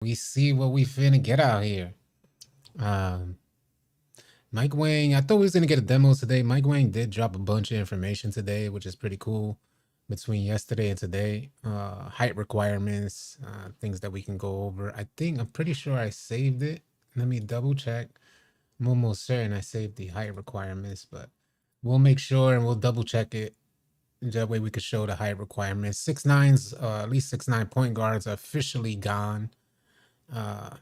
We see what we finna get out here. Um, Mike Wang, I thought we was gonna get a demo today. Mike Wang did drop a bunch of information today, which is pretty cool between yesterday and today. Height requirements, things that we can go over. I'm pretty sure I saved it. Let me double check. I'm almost certain I saved the height requirements, but we'll make sure and we'll double check it. That way we could show the height requirements. 6'9s, at least 6'9 point guards are officially gone.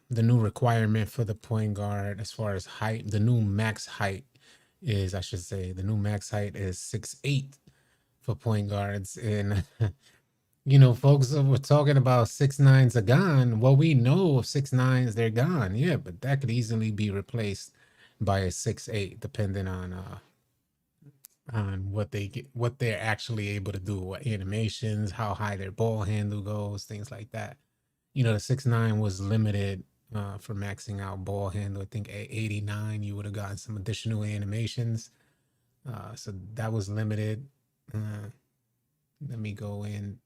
The new requirement for the point guard as far as height, the new max height is, I should say, the new max height is 6'8 for point guards. And, folks were talking about 6'9s are gone. Well, we know of 6'9s, they're gone. Yeah, but that could easily be replaced by a 6'8, depending on what they're actually able to do, what animations, how high their ball handle goes, things like that. The 6'9 was limited for maxing out ball handle. I think at 89, you would have gotten some additional animations. So that was limited. Let me go in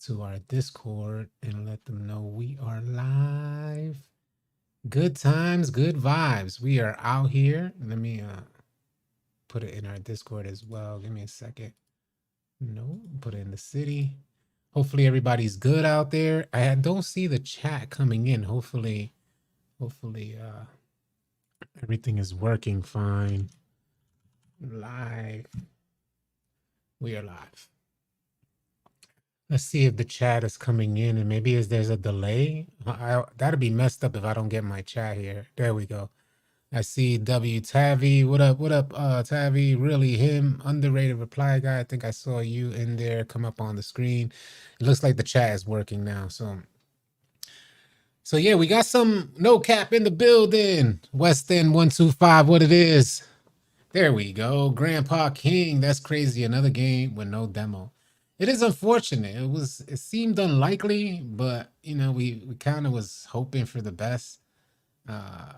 to our Discord and let them know we are live. Good times, good vibes. We are out here. Let me put it in our Discord as well. Give me a second. No, put it in the city. Hopefully everybody's good out there. I don't see the chat coming in. Hopefully everything is working fine. Live. We are live. Let's see if the chat is coming in, and maybe there's a delay. That'd be messed up if I don't get my chat here. There we go. I see W Tavi. What up? What up, Tavi? Really him? Underrated reply guy. I think I saw you in there come up on the screen. It looks like the chat is working now. So yeah, we got some no cap in the building. West End 125, what it is. There we go. Grandpa King. That's crazy. Another game with no demo. It is unfortunate. It seemed unlikely, but we kind of was hoping for the best.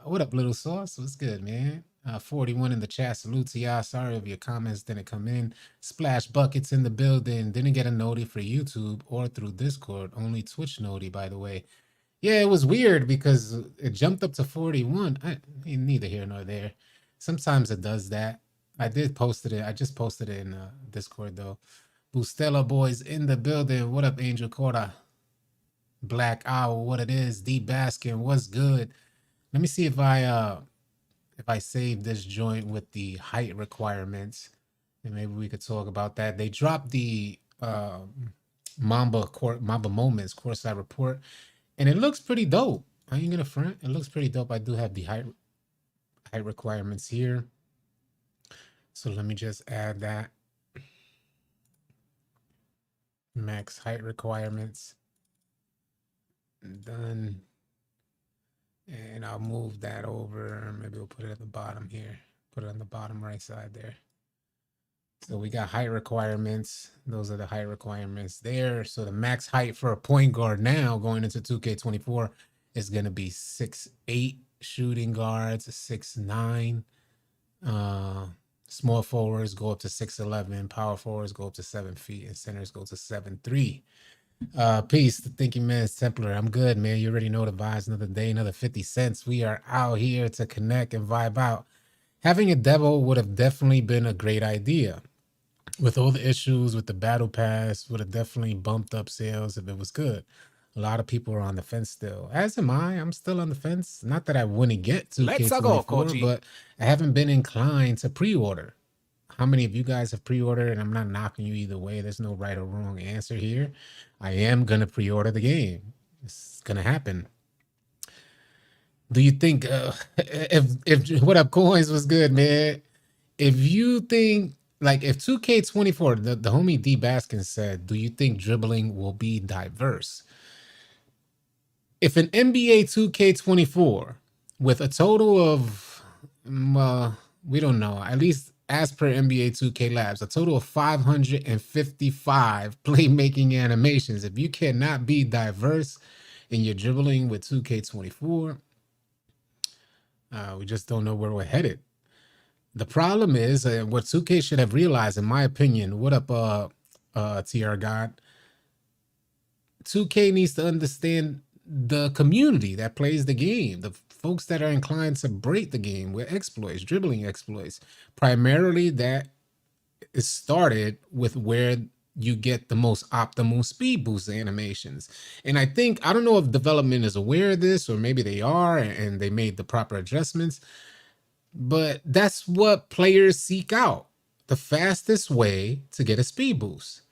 What up, Little Sauce? What's good, man? 41 in the chat. Salute to y'all. Sorry if your comments didn't come in. Splash Buckets in the building. Didn't get a noti for YouTube or through Discord. Only Twitch noti, by the way. Yeah, it was weird because it jumped up to 41. Neither here nor there. Sometimes it does that. I just posted it in Discord, though. Bustella boys in the building. What up, Angel Cora? Black Owl, what it is? D Baskin, what's good? Let me see if I save this joint with the height requirements, and maybe we could talk about that. They dropped the Mamba Moments courtside report, and it looks pretty dope. I ain't gonna front. It looks pretty dope. I do have the height requirements here, so let me just add that. Max height requirements. Done. And I'll move that over. Maybe we'll put it at the bottom here. Put it on the bottom right side there. So we got height requirements. Those are the height requirements there. So the max height for a point guard now going into 2K24 is going to be 6'8", shooting guards 6'9". Small forwards go up to 6'11". Power forwards go up to 7 feet. And centers go to 7'3". Peace, the thinking man's Templar. I'm good, man. You already know the vibes. Another day, another 50 cents. We are out here to connect and vibe out. Having a demo would have definitely been a great idea. With all the issues with the battle pass, would have definitely bumped up sales if it was good. A lot of people are on the fence still. As am I. I'm still on the fence. Not that I wouldn't get 2K24, but I haven't been inclined to pre-order. How many of you guys have pre-ordered? And I'm not knocking you either way. There's no right or wrong answer here. I am going to pre-order the game. It's going to happen. Do you think, if what up, Coins was good, man? If you think, like, if 2K24, the homie D Baskin said, do you think dribbling will be diverse? If an NBA 2K24 with a total of, we don't know, at least as per NBA 2K Labs, a total of 555 playmaking animations. If you cannot be diverse in your dribbling with 2K24, we just don't know where we're headed. The problem is, what 2K should have realized, in my opinion, what up, TR God? 2K needs to understand the community that plays the game, the folks that are inclined to break the game with exploits, dribbling exploits. Primarily, that is started with where you get the most optimal speed boost animations. And I think, I don't know if development is aware of this, or maybe they are and they made the proper adjustments, but that's what players seek out: the fastest way to get a speed boost,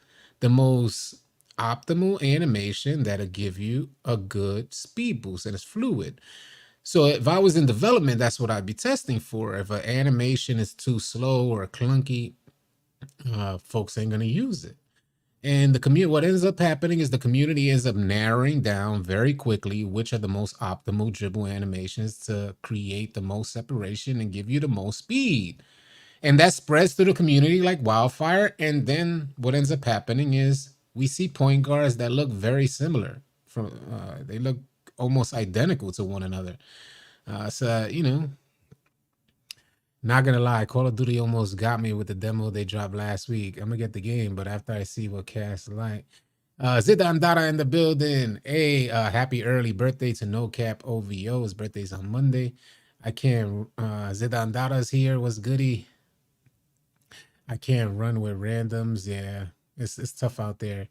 the most optimal animation that'll give you a good speed boost and it's fluid. So if I was in development, that's what I'd be testing for. If an animation is too slow or clunky, folks ain't gonna use it. And the community, what ends up happening is the community ends up narrowing down very quickly which are the most optimal dribble animations to create the most separation and give you the most speed. And that spreads through the community like wildfire. And then what ends up happening is we see point guards that look very similar. From they look almost identical to one another. So you know, not gonna lie, Call of Duty almost got me with the demo they dropped last week. I'm gonna get the game, but after I see what Cass like. Zidan Dara in the building. Hey, happy early birthday to No Cap OVO. His birthday's on Monday. I can't. Zidan Dara's here. What's goody? I can't run with randoms. Yeah, it's tough out there.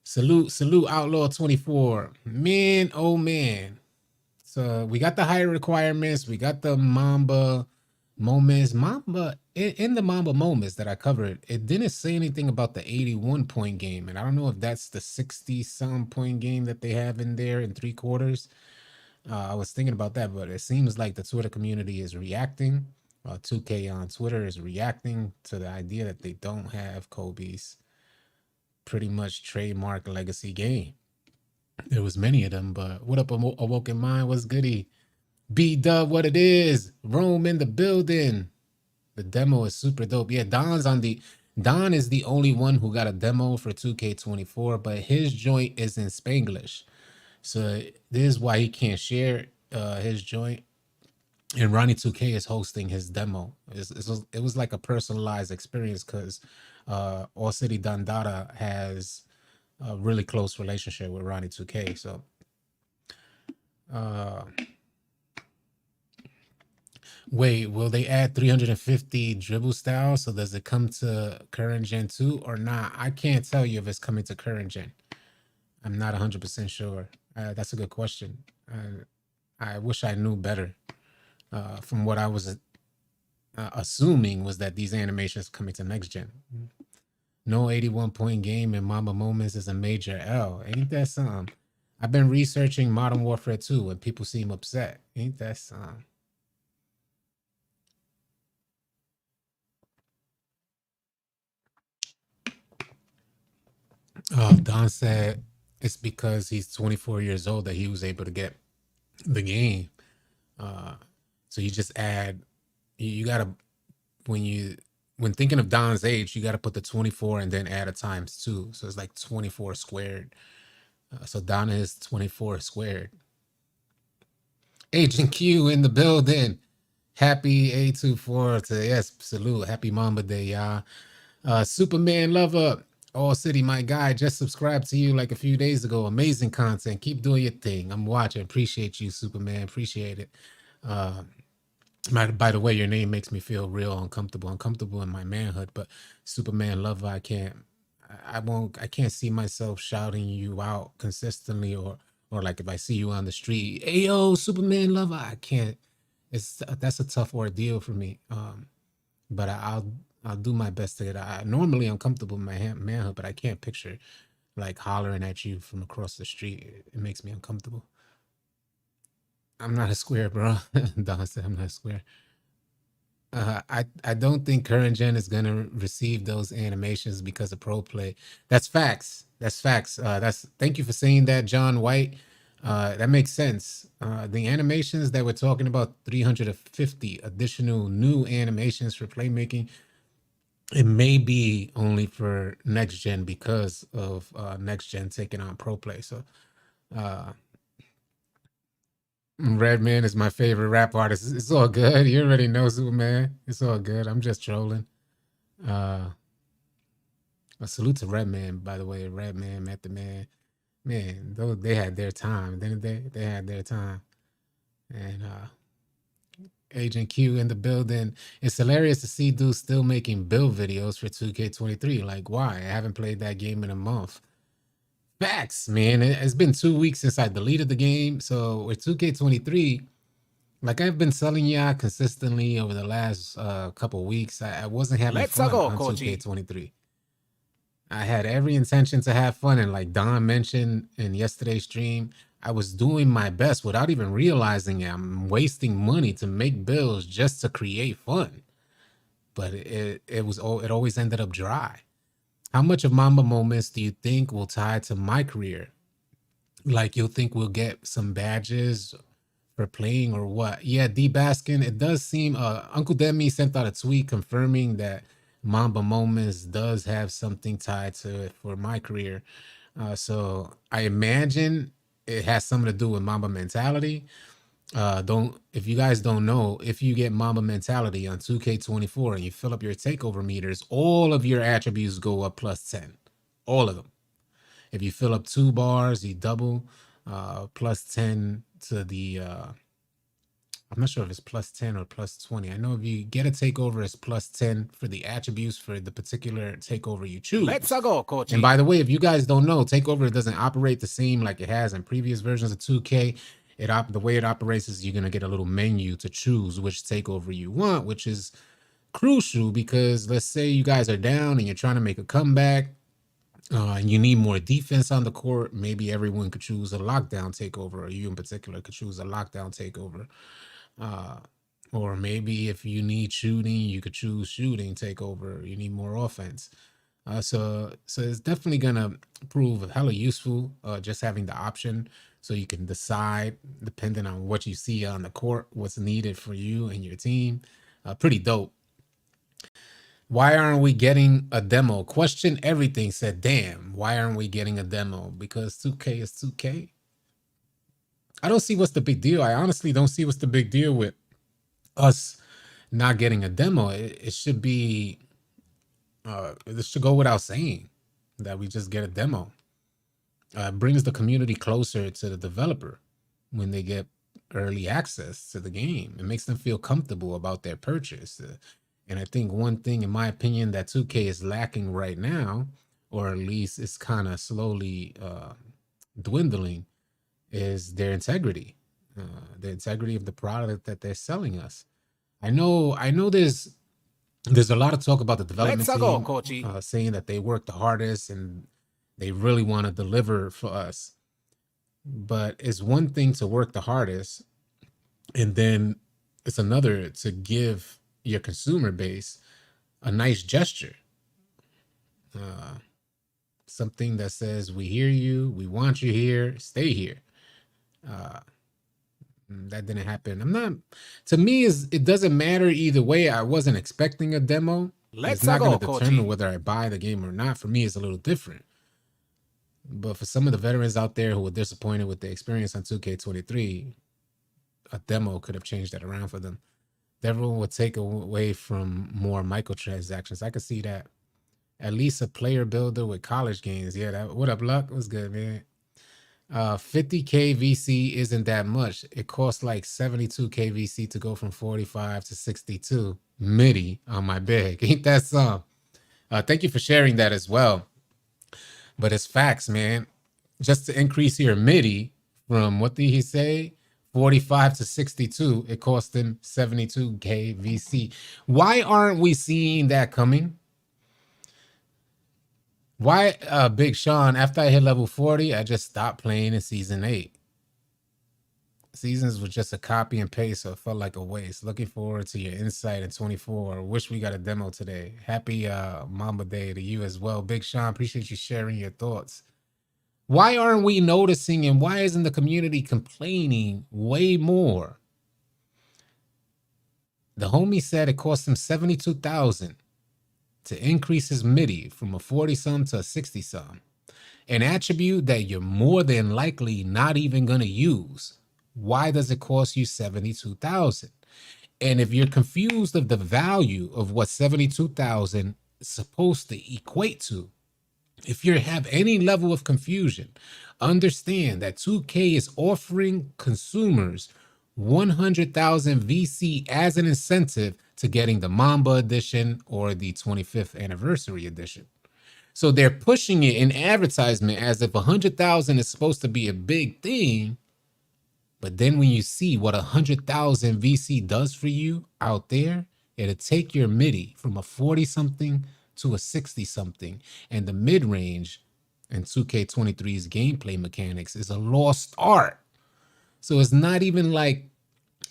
Salute Outlaw 24. Man, oh man. So we got the higher requirements. We got the Mamba moments. Mamba in the Mamba moments that I covered, it didn't say anything about the 81 point game. And I don't know if that's the 60 some point game that they have in there in 3/4. I was thinking about that, but it seems like the Twitter community is reacting. 2K on Twitter is reacting to the idea that they don't have Kobe's pretty much trademark legacy game. There was many of them, but what up, Awoken Mind? What's goody? B-Dub, what it is? Rome in the building. The demo is super dope. Yeah, Don is the only one who got a demo for 2K24, but his joint is in Spanglish. So this is why he can't share his joint. And Ronnie 2K is hosting his demo. It was like a personalized experience because All City Dandara has a really close relationship with Ronnie 2K. So wait, will they add 350 dribble styles? So does it come to current gen 2 or not? I can't tell you if it's coming to current gen. I'm not 100% sure. That's a good question. I wish I knew better. From what I was assuming was that these animations coming to next gen. No 81 point game in Mamba Moments is a major L. Ain't that something? I've been researching Modern Warfare 2 and people seem upset. Ain't that something? Don said it's because he's 24 years old that he was able to get the game. So you just add, you gotta, when thinking of Don's age, you gotta put the 24 and then add a ×2. So it's like 24 squared. So Don is 24 squared. Agent Q in the building. Happy A24 to, yes, salute. Happy Mamba Day, y'all. Superman Lover. All City, my guy, just subscribed to you like a few days ago. Amazing content. Keep doing your thing. I'm watching. Appreciate you, Superman. Appreciate it. By the way, your name makes me feel real uncomfortable in my manhood. But Superman Lover, I can't see myself shouting you out consistently, or like if I see you on the street, hey yo, Superman Lover, I can't. That's a tough ordeal for me. But I'll do my best to get. Normally I'm comfortable in my manhood, but I can't picture like hollering at you from across the street. It makes me uncomfortable. I'm not a square, bro. Don said I'm not a square. I don't think current gen is gonna receive those animations because of pro play. That's facts. That's thank you for saying that, John White. That makes sense. The animations that we're talking about, 350 additional new animations for playmaking, it may be only for next gen because of next gen taking on pro play. So Redman is my favorite rap artist. It's all good. You already know, Superman. It's all good. I'm just trolling. A salute to Redman, by the way. Redman, Method Man. Man, they had their time, didn't they? They had their time. And Agent Q in the building. It's hilarious to see dudes still making build videos for 2K23. Like, why? I haven't played that game in a month. Facts, man. It's been 2 weeks since I deleted the game. So with 2K23, like I've been telling y'all consistently over the last couple weeks, I wasn't having fun on 2K23. I had every intention to have fun, and like Don mentioned in yesterday's stream, I was doing my best without even realizing it. I'm wasting money to make builds just to create fun, but it always ended up dry. How much of Mamba moments do you think will tie to my career? Like you'll think we'll get some badges for playing or what? Yeah, D Baskin, it does seem Uncle Demi sent out a tweet confirming that Mamba Moments does have something tied to it for my career. So I imagine it has something to do with Mamba Mentality. If you guys don't know, if you get Mamba Mentality on 2K24 and you fill up your takeover meters, all of your attributes go up plus 10. All of them. If you fill up 2 bars, you double plus 10 to the I'm not sure if it's plus 10 or plus 20. I know if you get a takeover, it's plus 10 for the attributes for the particular takeover you choose. Let's go, Coach. And by the way, if you guys don't know, takeover doesn't operate the same like it has in previous versions of 2K. The way it operates is you're going to get a little menu to choose which takeover you want, which is crucial because let's say you guys are down and you're trying to make a comeback. And you need more defense on the court. Maybe everyone could choose a lockdown takeover, or you in particular could choose a lockdown takeover. Or maybe if you need shooting, you could choose shooting takeover. You need more offense. So it's definitely gonna prove hella useful. Just having the option, so you can decide depending on what you see on the court, what's needed for you and your team. Pretty dope. Why aren't we getting a demo? Question everything said, damn, why aren't we getting a demo? Because 2K is 2K. I don't see what's the big deal. I honestly don't see what's the big deal with us not getting a demo. It should be, this should go without saying that we just get a demo. It brings the community closer to the developer when they get early access to the game. It makes them feel comfortable about their purchase. And I think one thing, in my opinion, that 2K is lacking right now, or at least it's kind of slowly dwindling, is their integrity, the integrity of the product that they're selling us. I know there's a lot of talk about the development team saying that they work the hardest and they really want to deliver for us. But it's one thing to work the hardest, and then it's another to give your consumer base a nice gesture, something that says, we hear you, we want you here, stay here. That didn't happen. To me, it doesn't matter either way. I wasn't expecting a demo. It's not going to determine whether I buy the game or not. For me, it's a little different. But for some of the veterans out there who were disappointed with the experience on 2K23, a demo could have changed that around for them. Everyone would take away from more microtransactions. I could see that. At least a player builder with college games. Yeah, what up, Luck? What's good, man? 50K VC isn't that much. It costs like 72K VC to go from 45 to 62 MIDI on my bag. Ain't that some? Thank you for sharing that as well. But it's facts, man. Just to increase your MIDI from, what did he say? 45 to 62, it cost him 72K VC. Why aren't we seeing that coming? Why, Big Sean, after I hit level 40, I just stopped playing in Season 8. Seasons was just a copy and paste, so it felt like a waste. Looking forward to your insight in 24. Wish we got a demo today. Happy Mamba Day to you as well. Big Sean, appreciate you sharing your thoughts. Why aren't we noticing, and why isn't the community complaining way more? The homie said it cost him $72,000 to increase his MIDI from a 40-some to a 60-some. An attribute that you're more than likely not even going to use. Why does it cost you $72,000? And if you're confused of the value of what $72,000 is supposed to equate to, If you have any level of confusion, understand that 2K is offering consumers 100,000 VC as an incentive to getting the Mamba edition or the 25th anniversary edition. So they're pushing it in advertisement as if 100,000 is supposed to be a big thing. But then when you see what 100,000 VC does for you out there, it'll take your MIDI from a 40 something to a 60 something. And the mid range in 2K23's gameplay mechanics is a lost art. So it's not even like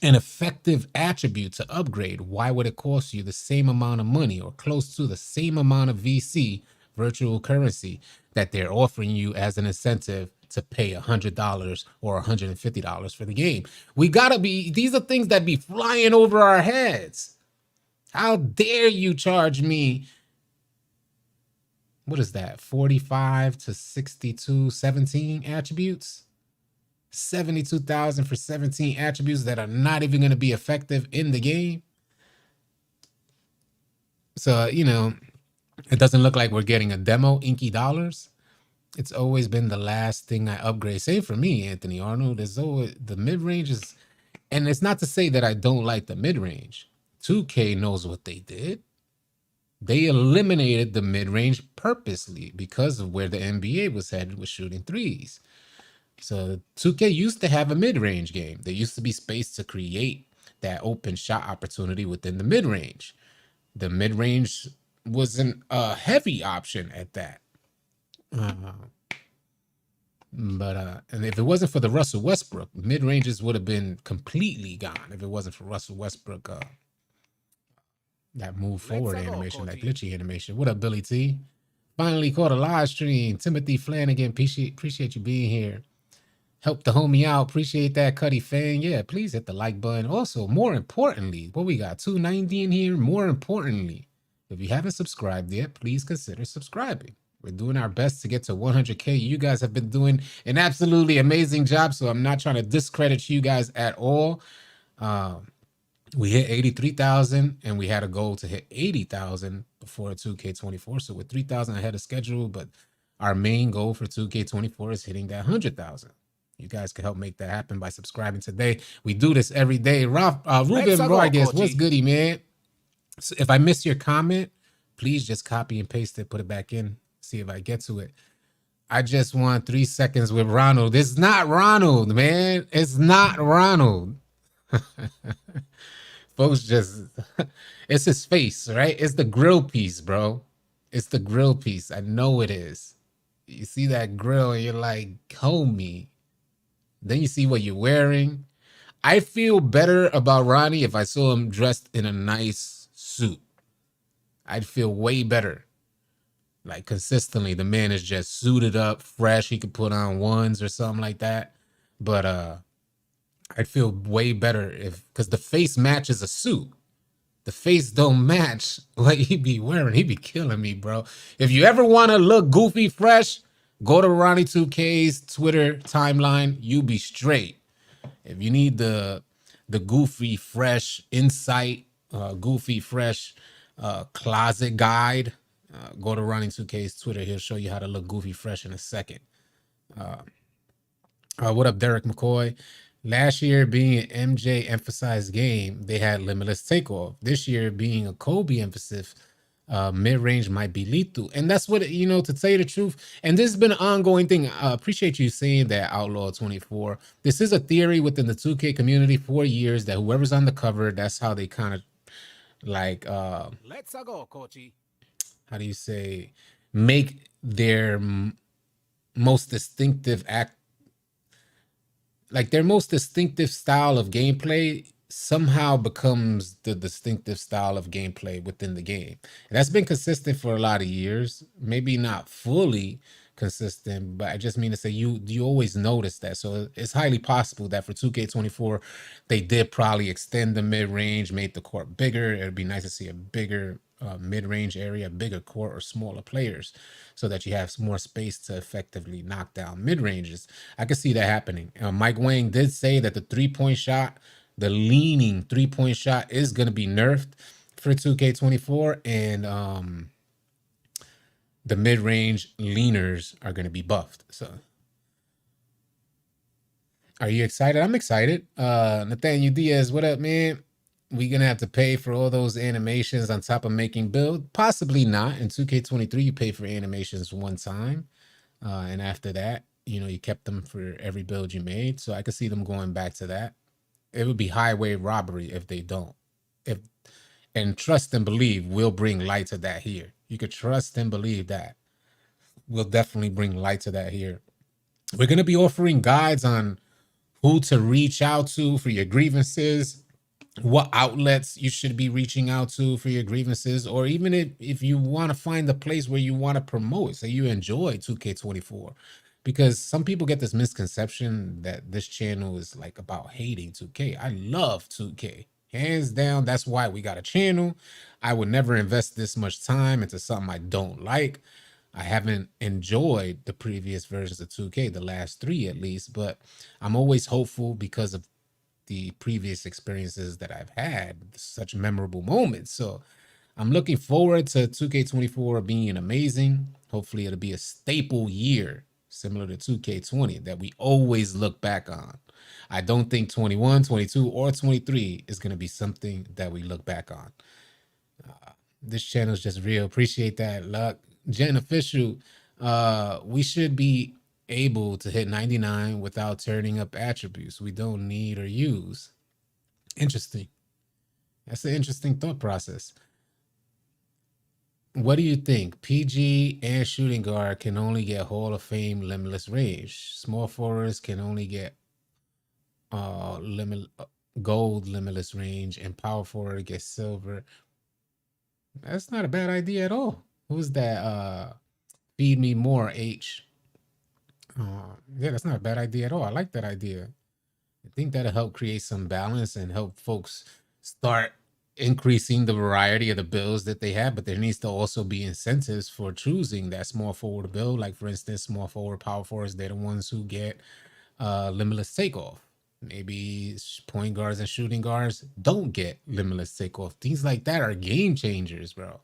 an effective attribute to upgrade. Why would it cost you the same amount of money or close to the same amount of VC, virtual currency, that they're offering you as an incentive to pay $100 or $150 for the game? We gotta be, these are things that be flying over our heads. How dare you charge me, what is that, 45 to 62, 17 attributes? 72,000 for 17 attributes that are not even going to be effective in the game. So, you know, it doesn't look like we're getting a demo, Inky Dollars. It's always been the last thing I upgrade. Same for me, Anthony Arnold. There's always the mid-range is, and it's not to say that I don't like the mid-range. 2K knows what they did. They eliminated the mid-range purposely because of where the NBA was headed with shooting threes. So 2K used to have a mid-range game. There used to be space to create that open shot opportunity within the mid-range. The mid-range wasn't a heavy option at that. And if it wasn't for the Russell Westbrook, mid-ranges would have been completely gone if it wasn't for Russell Westbrook. That move forward animation, that glitchy animation. What up, Billy T? Finally caught a live stream. Timothy Flanagan, appreciate you being here. Help the homie out. Appreciate that, Cuddy fan. Yeah, please hit the like button. Also, more importantly, what we got, 290 in here. More importantly, if you haven't subscribed yet, please consider subscribing. We're doing our best to get to 100K. You guys have been doing an absolutely amazing job, so I'm not trying to discredit you guys at all. We hit 83,000, and we had a goal to hit 80,000 before 2K24. So we're 3,000 ahead of schedule, but our main goal for 2K24 is hitting that 100,000. You guys can help make that happen by subscribing today. We do this every day. Ruben Vargas, what's goody, man? So if I miss your comment, please just copy and paste it, put it back in, see if I get to it. I just want 3 seconds with Ronald. It's not Ronald, man. It's not Ronald. Folks just, it's his face, right? It's the grill piece, bro. It's the grill piece. I know it is. You see that grill and you're like, homie. Then you see what you're wearing. I feel better about Ronnie if I saw him dressed in a nice suit. I'd feel way better. Like consistently, the man is just suited up, fresh. He could put on ones or something like that. But I'd feel way better because the face matches a suit. The face don't match what he be wearing. He be killing me, bro. If you ever want to look goofy, fresh, go to Ronnie2K's Twitter timeline. You be straight. If you need the goofy, fresh insight, goofy, fresh closet guide, go to Ronnie2K's Twitter. He'll show you how to look goofy, fresh in a second. What up, Derek McCoy? Last year being an MJ emphasized game, they had limitless takeoff. This year being a Kobe emphasis, mid-range might be lethal. And that's what, you know, to tell you the truth. And this has been an ongoing thing. I appreciate you saying that, Outlaw 24. This is a theory within the 2K community for years that whoever's on the cover, that's how they kind of like, let's go, Kochi. How do you say, make their most distinctive act, like their most distinctive style of gameplay somehow becomes the distinctive style of gameplay within the game. And that's been consistent for a lot of years, maybe not fully consistent, but I just mean to say you always notice that. So it's highly possible that for 2K24, they did probably extend the mid-range, made the court bigger. It'd be nice to see a bigger mid-range area, bigger court or smaller players so that you have more space to effectively knock down mid-ranges. I could see that happening. Mike Wang did say that the three-point shot, the leaning three-point shot is going to be nerfed for 2K24, and the mid-range leaners are going to be buffed. So are you excited? I'm excited. Nathaniel Diaz, what up, man? We gonna have to pay for all those animations on top of making build? Possibly not. In 2K23, you pay for animations one time, and after that, you know, you kept them for every build you made. So I could see them going back to that. It would be highway robbery if they don't. If and trust and believe, we'll bring light to that here. You could trust and believe that we'll definitely bring light to that here. We're gonna be offering guides on who to reach out to for your grievances, what outlets you should be reaching out to for your grievances, or even if you want to find a place where you want to promote, say you enjoy 2K24. Because some people get this misconception that this channel is like about hating 2K. I love 2K. Hands down, that's why we got a channel. I would never invest this much time into something I don't like. I haven't enjoyed the previous versions of 2K, the last three at least, but I'm always hopeful because of the previous experiences that I've had, such memorable moments. So I'm looking forward to 2K24 being amazing. Hopefully it'll be a staple year, similar to 2K20, that we always look back on. I don't think 21, 22, or 23 is going to be something that we look back on. This channel is just real. Appreciate that, Luck. Jen Official, we should be able to hit 99 without turning up attributes we don't need or use. Interesting. That's an interesting thought process. What do you think? PG and shooting guard can only get Hall of Fame limitless range. Small forwards can only get gold limitless range, and power forward gets silver. That's not a bad idea at all. Who's that? Feed me more, H. Yeah, that's not a bad idea at all. I like that idea. I think that'll help create some balance and help folks start increasing the variety of the builds that they have. But there needs to also be incentives for choosing that small forward build. Like, for instance, small forward, power forwards, they're the ones who get limitless takeoff. Maybe point guards and shooting guards don't get limitless takeoff. Things like that are game changers, bro.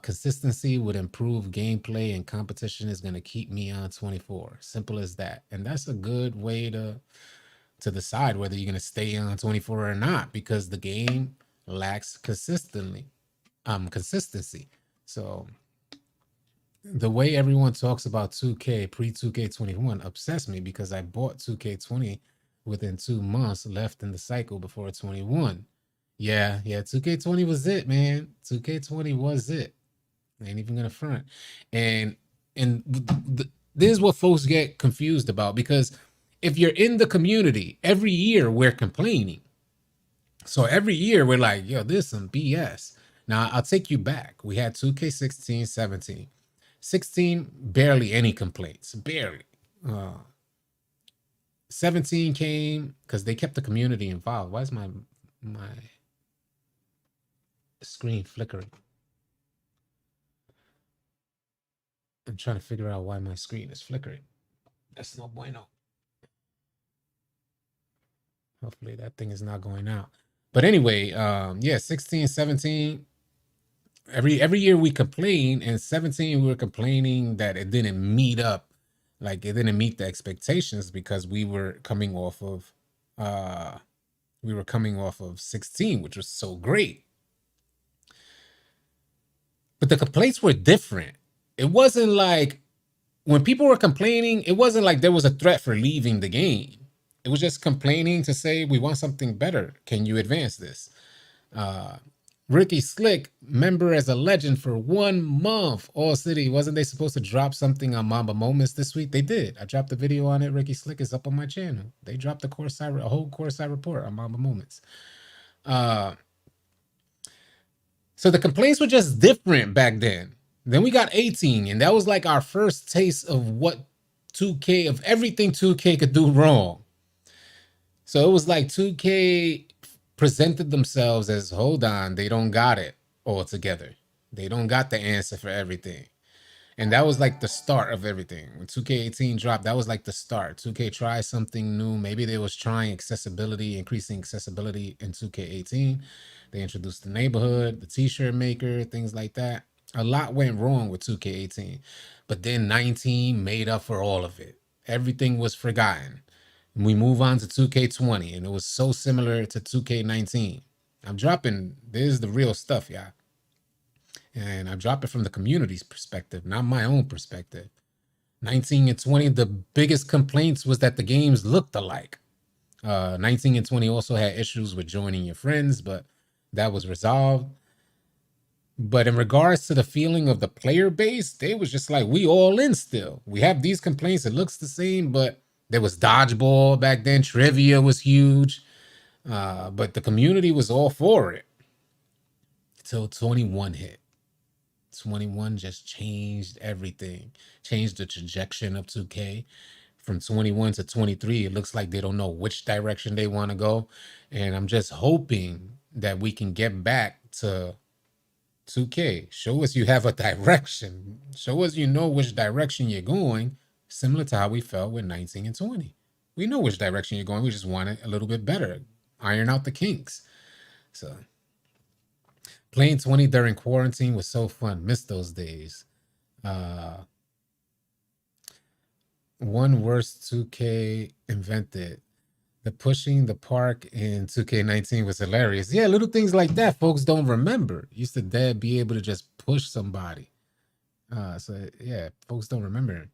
Consistency would improve gameplay, and competition is going to keep me on 24. Simple as that. And that's a good way to decide whether you're going to stay on 24 or not, because the game lacks consistency. So the way everyone talks about 2K pre 2K21 upsets me, because I bought 2K20 within 2 months left in the cycle before 21. Yeah, 2K20 was it, man. 2K20 was it. I ain't even gonna front. And this is what folks get confused about, because if you're in the community, every year we're complaining. So every year we're like, yo, this is some BS. Now I'll take you back. We had 2K16, 17. 16, barely any complaints. Barely. 17 came because they kept the community involved. Why is my screen flickering? I'm trying to figure out why my screen is flickering. That's no bueno. Hopefully that thing is not going out. But anyway, yeah, 16, 17. Every year we complain, and 17 we were complaining that it didn't meet up. Like, it didn't meet the expectations because we were coming off of 16, which was so great. But the complaints were different. It wasn't like, when people were complaining, it wasn't like there was a threat for leaving the game. It was just complaining to say, we want something better. Can you advance this? Ricky Slick, member as a legend for 1 month. All City, wasn't they supposed to drop something on Mamba Moments this week? They did. I dropped a video on it. Ricky Slick is up on my channel. They dropped a whole Core Side report on Mamba Moments. So the complaints were just different back then. Then we got 18, and that was like our first taste of what 2K, of everything 2K could do wrong. So it was like 2K presented themselves as, hold on, they don't got it all together. They don't got the answer for everything. And that was like the start of everything. When 2K18 dropped, that was like the start. 2K tried something new. Maybe they was trying accessibility, increasing accessibility in 2K18. They introduced the neighborhood, the t-shirt maker, things like that. A lot went wrong with 2K18, but then 19 made up for all of it. Everything was forgotten. We move on to 2K20, and it was so similar to 2K19. I'm dropping, this is the real stuff, y'all. And I'm dropping from the community's perspective, not my own perspective. 19 and 20, the biggest complaints was that the games looked alike. 19 and 20 also had issues with joining your friends, but that was resolved. But in regards to the feeling of the player base, they was just like, we all in still. We have these complaints. It looks the same, but there was dodgeball back then. Trivia was huge. But the community was all for it. Till 21 hit. 21 just changed everything. Changed the trajectory of 2K. From 21 to 23, it looks like they don't know which direction they want to go. And I'm just hoping that we can get back to 2K. Show us you have a direction. Show us you know which direction you're going, similar to how we felt with 19 and 20. We know which direction you're going. We just want it a little bit better. Iron out the kinks. So playing 20 during quarantine was so fun. Missed those days. One worst 2K invented. The pushing the park in 2K19 was hilarious. Yeah, little things like that folks don't remember. Used to dad be able to just push somebody. So yeah, folks don't remember.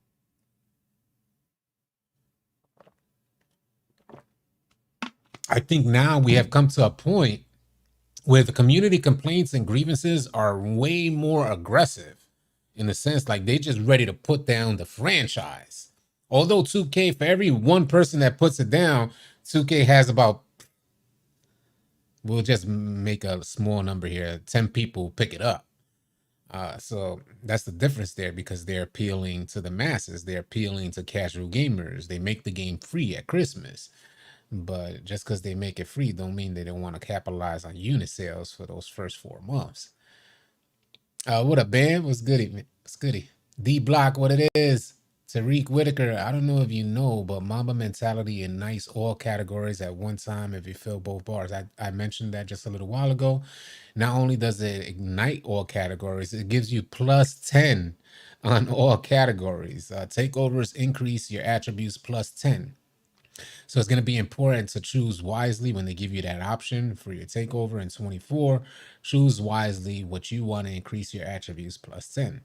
I think now we have come to a point where the community complaints and grievances are way more aggressive in the sense like they just ready to put down the franchise. Although 2K, for every one person that puts it down, 2K has about, we'll just make a small number here, 10 people pick it up. So that's the difference there because they're appealing to the masses. They're appealing to casual gamers. They make the game free at Christmas. But just because they make it free don't mean they don't want to capitalize on unit sales for those first 4 months. What up, band? What's goody, man? What's goody? D Block, what it is? Tariq Whitaker, I don't know if you know, but Mamba Mentality ignites all categories at one time if you fill both bars. I mentioned that just a little while ago. Not only does it ignite all categories, it gives you plus 10 on all categories. Takeovers increase your attributes plus 10. So it's going to be important to choose wisely when they give you that option for your takeover in 24. Choose wisely what you want to increase your attributes plus 10.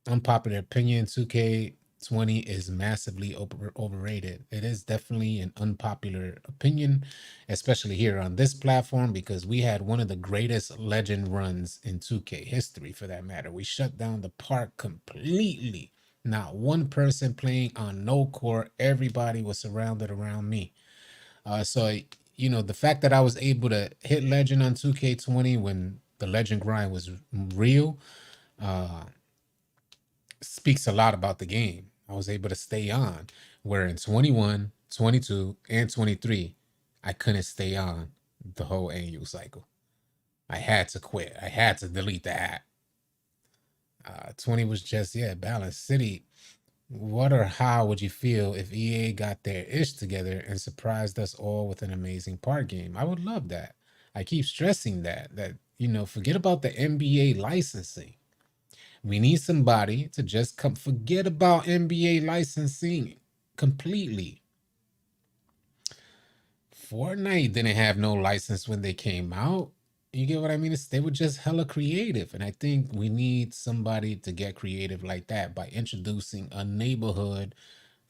Unpopular opinion, 2K20 is massively overrated. It is definitely an unpopular opinion, especially here on this platform, because we had one of the greatest legend runs in 2K history, for that matter. We shut down the park completely. Not one person playing on no core. Everybody was surrounded around me. So, you know, the fact that I was able to hit legend on 2K20 when the legend grind was real, speaks a lot about the game. I was able to stay on, where in 21, 22, and 23, I couldn't stay on the whole annual cycle. I had to quit. I had to delete the app. 20 was just, yeah, Balance City. What or how would you feel if EA got their ish together and surprised us all with an amazing part game? I would love that. I keep stressing that, you know, forget about the NBA licensing. We need somebody to just come forget about NBA licensing completely. Fortnite didn't have no license when they came out. You get what I mean? They were just hella creative. And I think we need somebody to get creative like that by introducing a neighborhood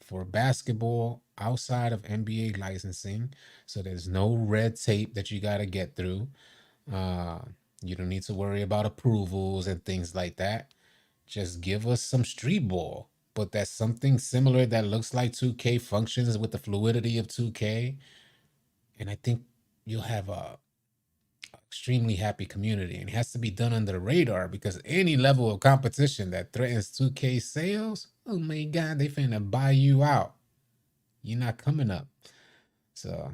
for basketball outside of NBA licensing. So there's no red tape that you got to get through. You don't need to worry about approvals and things like that. Just give us some street ball, but that's something similar that looks like 2K, functions with the fluidity of 2K. And I think you'll have a extremely happy community. And it has to be done under the radar because any level of competition that threatens 2K sales, oh my God, they finna buy you out. You're not coming up. So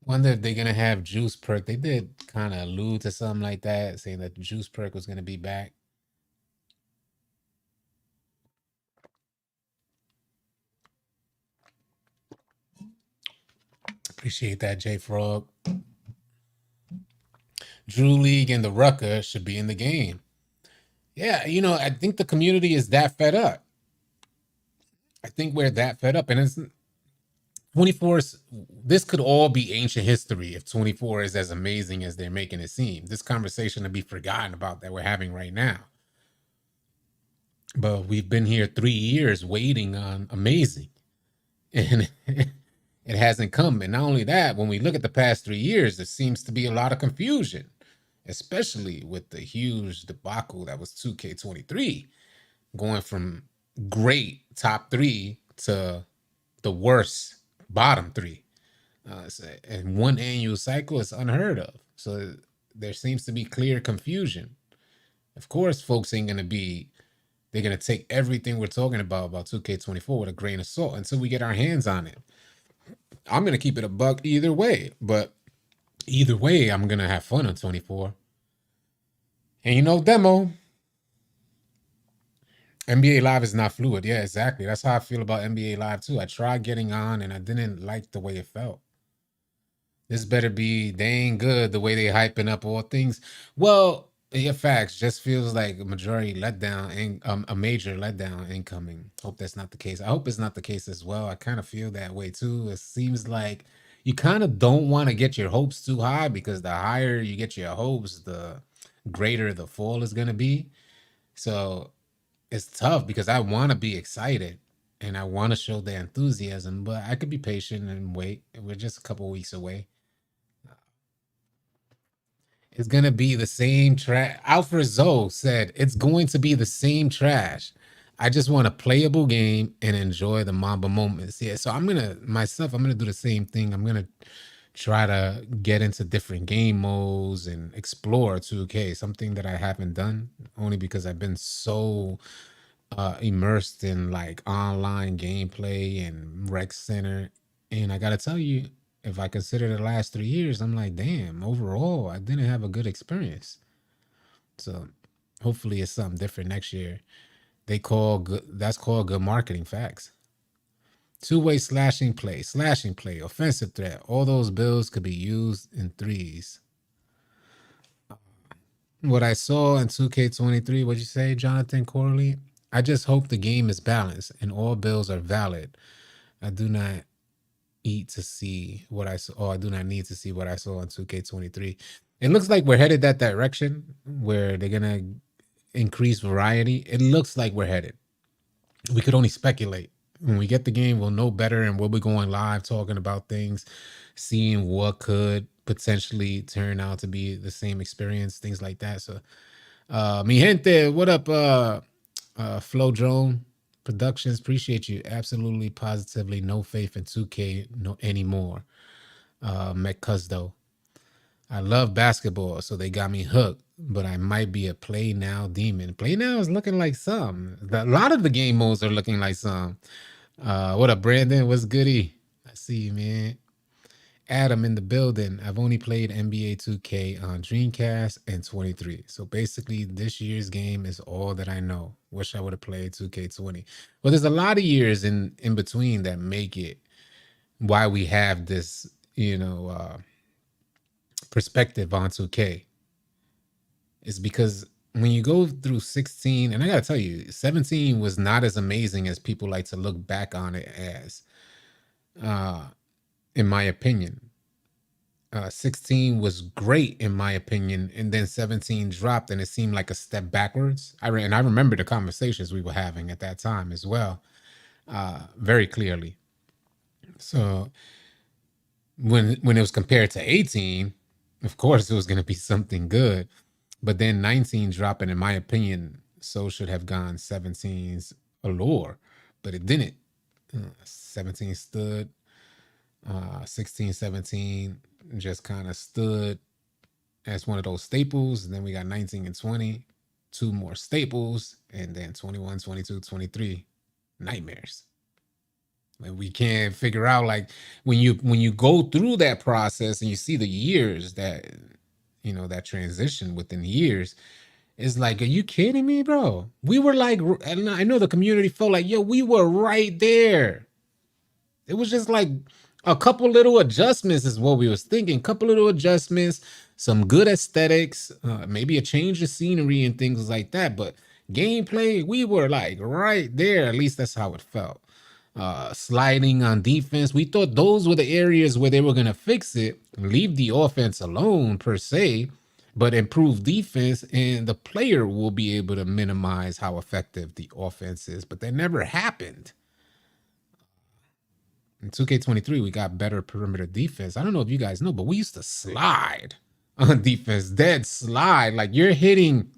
wonder if they're gonna have Juice Perk. They did kind of allude to something like that, saying that Juice Perk was gonna be back. Appreciate that, J Frog. Drew League and the Rucker should be in the game. Yeah, I think the community is that fed up. I think we're that fed up, and it's 24. This could all be ancient history if 24 is as amazing as they're making it seem. This conversation to be forgotten about that we're having right now. But we've been here 3 years waiting on amazing, and it hasn't come. And not only that, when we look at the past 3 years, there seems to be a lot of confusion, especially with the huge debacle that was 2K23, going from great top three to the worst bottom three. And one annual cycle is unheard of. So there seems to be clear confusion. Of course, folks ain't going to be, they're going to take everything we're talking about 2K24 with a grain of salt until we get our hands on it. I'm going to keep it a buck either way, but either way, I'm going to have fun on 24. And demo, NBA Live is not fluid. Yeah, exactly. That's how I feel about NBA Live too. I tried getting on and I didn't like the way it felt. This better be dang good the way they hyping up all things. Well, yeah, facts. Just feels like a majority letdown and a major letdown incoming. Hope that's not the case. I hope it's not the case as well. I kind of feel that way too. It seems like you kind of don't want to get your hopes too high, because the higher you get your hopes, the greater the fall is going to be. So it's tough because I want to be excited and I want to show the enthusiasm, but I could be patient and wait. We're just a couple weeks away. It's gonna be the same trash. Alfred Zoe said it's going to be the same trash. I just want a playable game and enjoy the Mamba moments. Yeah, so I'm gonna do the same thing. I'm gonna try to get into different game modes and explore 2K, something that I haven't done, only because I've been so immersed in like online gameplay and rec center. And I gotta tell you, if I consider the last 3 years, I'm like, damn, overall I didn't have a good experience. So hopefully it's something different next year. That's called good marketing. Facts. Two-way slashing play, offensive threat, all those builds could be used in threes. What I saw in 2K23, what'd you say, Jonathan Corley? I just hope the game is balanced and all builds are valid. I do not need to see what I saw. Oh, I do not need to see what I saw in 2K23. It looks like we're headed that direction where they're gonna increase variety. It looks like we're headed. We could only speculate. When we get the game, we'll know better, and we'll be going live talking about things, seeing what could potentially turn out to be the same experience, things like that. So mi gente, what up? Flow Drone Productions, appreciate you. Absolutely, positively, no faith in 2K no anymore. Metcuzdo, I love basketball, so they got me hooked, but I might be a play now demon. Play now is looking like some. A lot of the game modes are looking like some. What up, Brandon? What's goody? I see you, man. Adam in the building. I've only played NBA 2K on Dreamcast and 23. So basically, this year's game is all that I know. Wish I would have played 2K20. Well, there's a lot of years in between that make it why we have this, perspective on 2K. It's because when you go through 16, and I gotta tell you, 17 was not as amazing as people like to look back on it as. In my opinion, 16 was great in my opinion, and then 17 dropped, and it seemed like a step backwards. I remember the conversations we were having at that time as well, very clearly. So when it was compared to 18, of course it was going to be something good, but then 19 dropping, in my opinion, so should have gone 17's allure, but it didn't. 17 stood. 16, 17 just kind of stood as one of those staples. And then we got 19 and 20, two more staples. And then 21, 22, 23, nightmares. And we can't figure out, like, when you go through that process and you see the years that, that transition within years, it's like, are you kidding me, bro? We were like, and I know the community felt like, yo, we were right there. It was just like A couple little adjustments is what we was thinking. Couple little adjustments, some good aesthetics, maybe a change of scenery and things like that. But gameplay, we were like right there. At least that's how it felt. Sliding on defense, we thought those were the areas where they were gonna fix it, leave the offense alone per se, but improve defense, and the player will be able to minimize how effective the offense is. But that never happened. In 2K23, we got better perimeter defense. I don't know if you guys know, but we used to slide on defense, dead slide. Like you're hitting,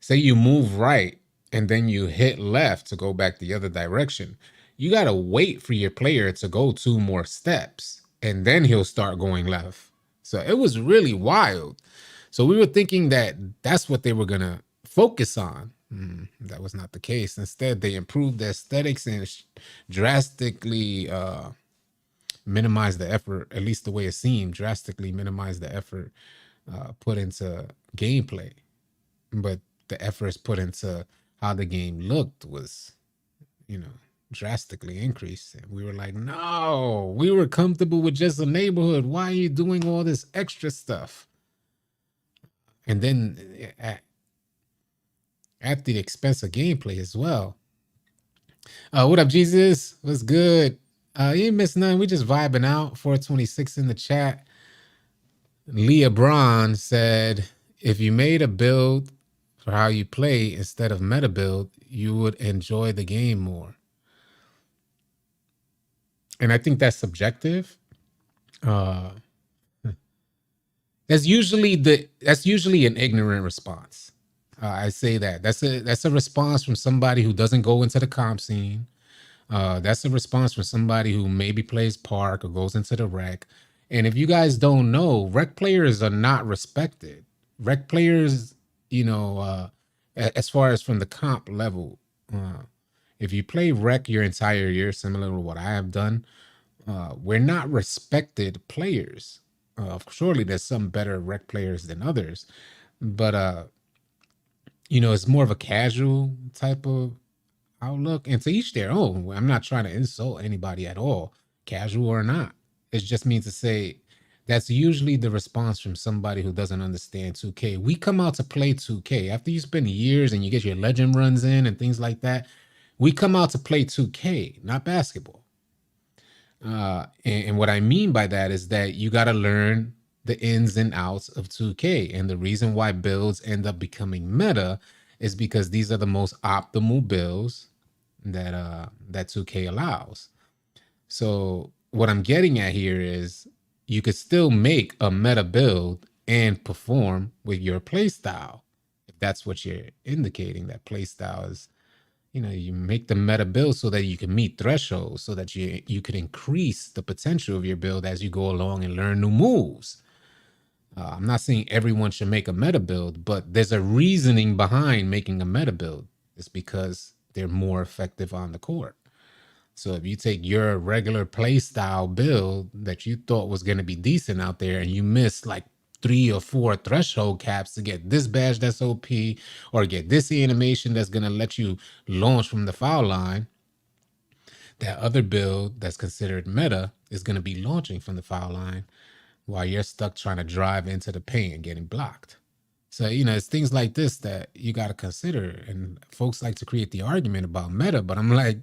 say you move right and then you hit left to go back the other direction. You got to wait for your player to go 2 more steps and then he'll start going left. So it was really wild. So we were thinking that that's what they were going to focus on. That was not the case. Instead, they improved the aesthetics and drastically minimized the effort, at least the way it seemed, drastically minimized the effort put into gameplay. But the efforts put into how the game looked was, drastically increased. And we were like, no, we were comfortable with just a neighborhood. Why are you doing all this extra stuff? And then at the expense of gameplay as well. What up, Jesus? What's good? You ain't missed none. We just vibing out. 426 in the chat. Leah Braun said, if you made a build for how you play instead of meta build, you would enjoy the game more. And I think that's subjective. That's usually an ignorant response. I say that. That's a response from somebody who doesn't go into the comp scene. That's a response from somebody who maybe plays park or goes into the rec. And if you guys don't know, rec players are not respected. Rec players, as far as from the comp level, if you play rec your entire year, similar to what I have done, we're not respected players. Surely there's some better rec players than others, but it's more of a casual type of outlook, and to each their own. I'm not trying to insult anybody at all, casual or not. It just means to say that's usually the response from somebody who doesn't understand 2K. We come out to play 2K after you spend years and you get your legend runs in and things like that. We come out to play 2K, not basketball. And what I mean by that is that you got to learn the ins and outs of 2K. And the reason why builds end up becoming meta is because these are the most optimal builds that 2K allows. So what I'm getting at here is you could still make a meta build and perform with your playstyle. If that's what you're indicating, that playstyle is, you make the meta build so that you can meet thresholds, so that you could increase the potential of your build as you go along and learn new moves. I'm not saying everyone should make a meta build, but there's a reasoning behind making a meta build. It's because they're more effective on the court. So if you take your regular play style build that you thought was going to be decent out there and you miss like 3 or 4 threshold caps to get this badge that's OP or get this animation that's going to let you launch from the foul line, that other build that's considered meta is going to be launching from the foul line while you're stuck trying to drive into the paint and getting blocked. So, it's things like this that you got to consider. And folks like to create the argument about meta, but I'm like,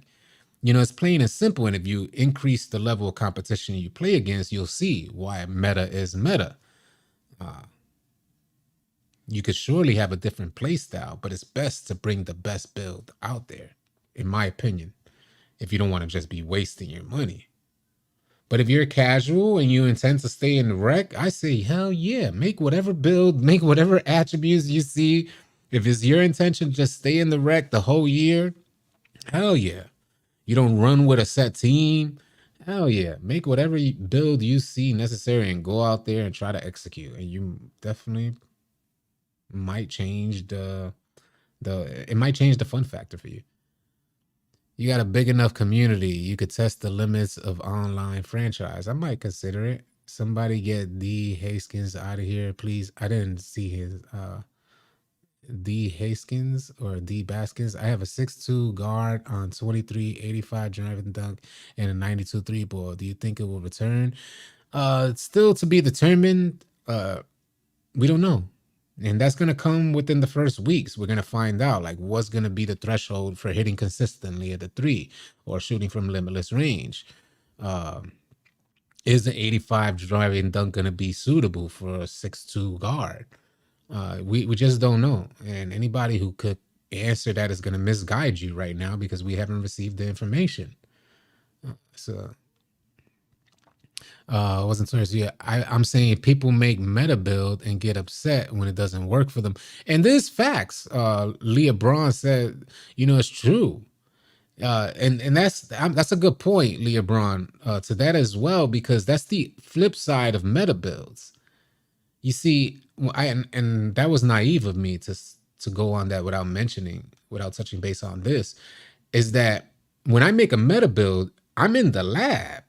it's plain and simple. And if you increase the level of competition you play against, you'll see why meta is meta. You could surely have a different play style, but it's best to bring the best build out there, in my opinion, if you don't want to just be wasting your money. But if you're casual and you intend to stay in the rec, I say, hell yeah, make whatever build, make whatever attributes you see. If it's your intention, just stay in the rec the whole year, hell yeah. You don't run with a set team, hell yeah. Make whatever build you see necessary and go out there and try to execute. And you definitely might change it might change the fun factor for you. You got a big enough community, you could test the limits of online franchise. I might consider it. Somebody get D Haskins out of here, please. I didn't see his D Haskins or D Baskins. I have a 6'2" guard on 2385 driving dunk and a 92 three ball. Do you think it will return? It's still to be determined. We don't know. And that's gonna come within the first weeks. We're gonna find out like what's gonna be the threshold for hitting consistently at the three or shooting from limitless range. Is the 85 driving dunk gonna be suitable for a 6'2" guard? We just don't know. And anybody who could answer that is gonna misguide you right now because we haven't received the information. So I wasn't serious. Yeah, I'm saying people make meta build and get upset when it doesn't work for them. And there's facts. Leah Braun said, it's true. And that's a good point, Leah Braun, to that as well, because that's the flip side of meta builds. You see, and that was naive of me to go on that without touching base on this, is that when I make a meta build, I'm in the lab.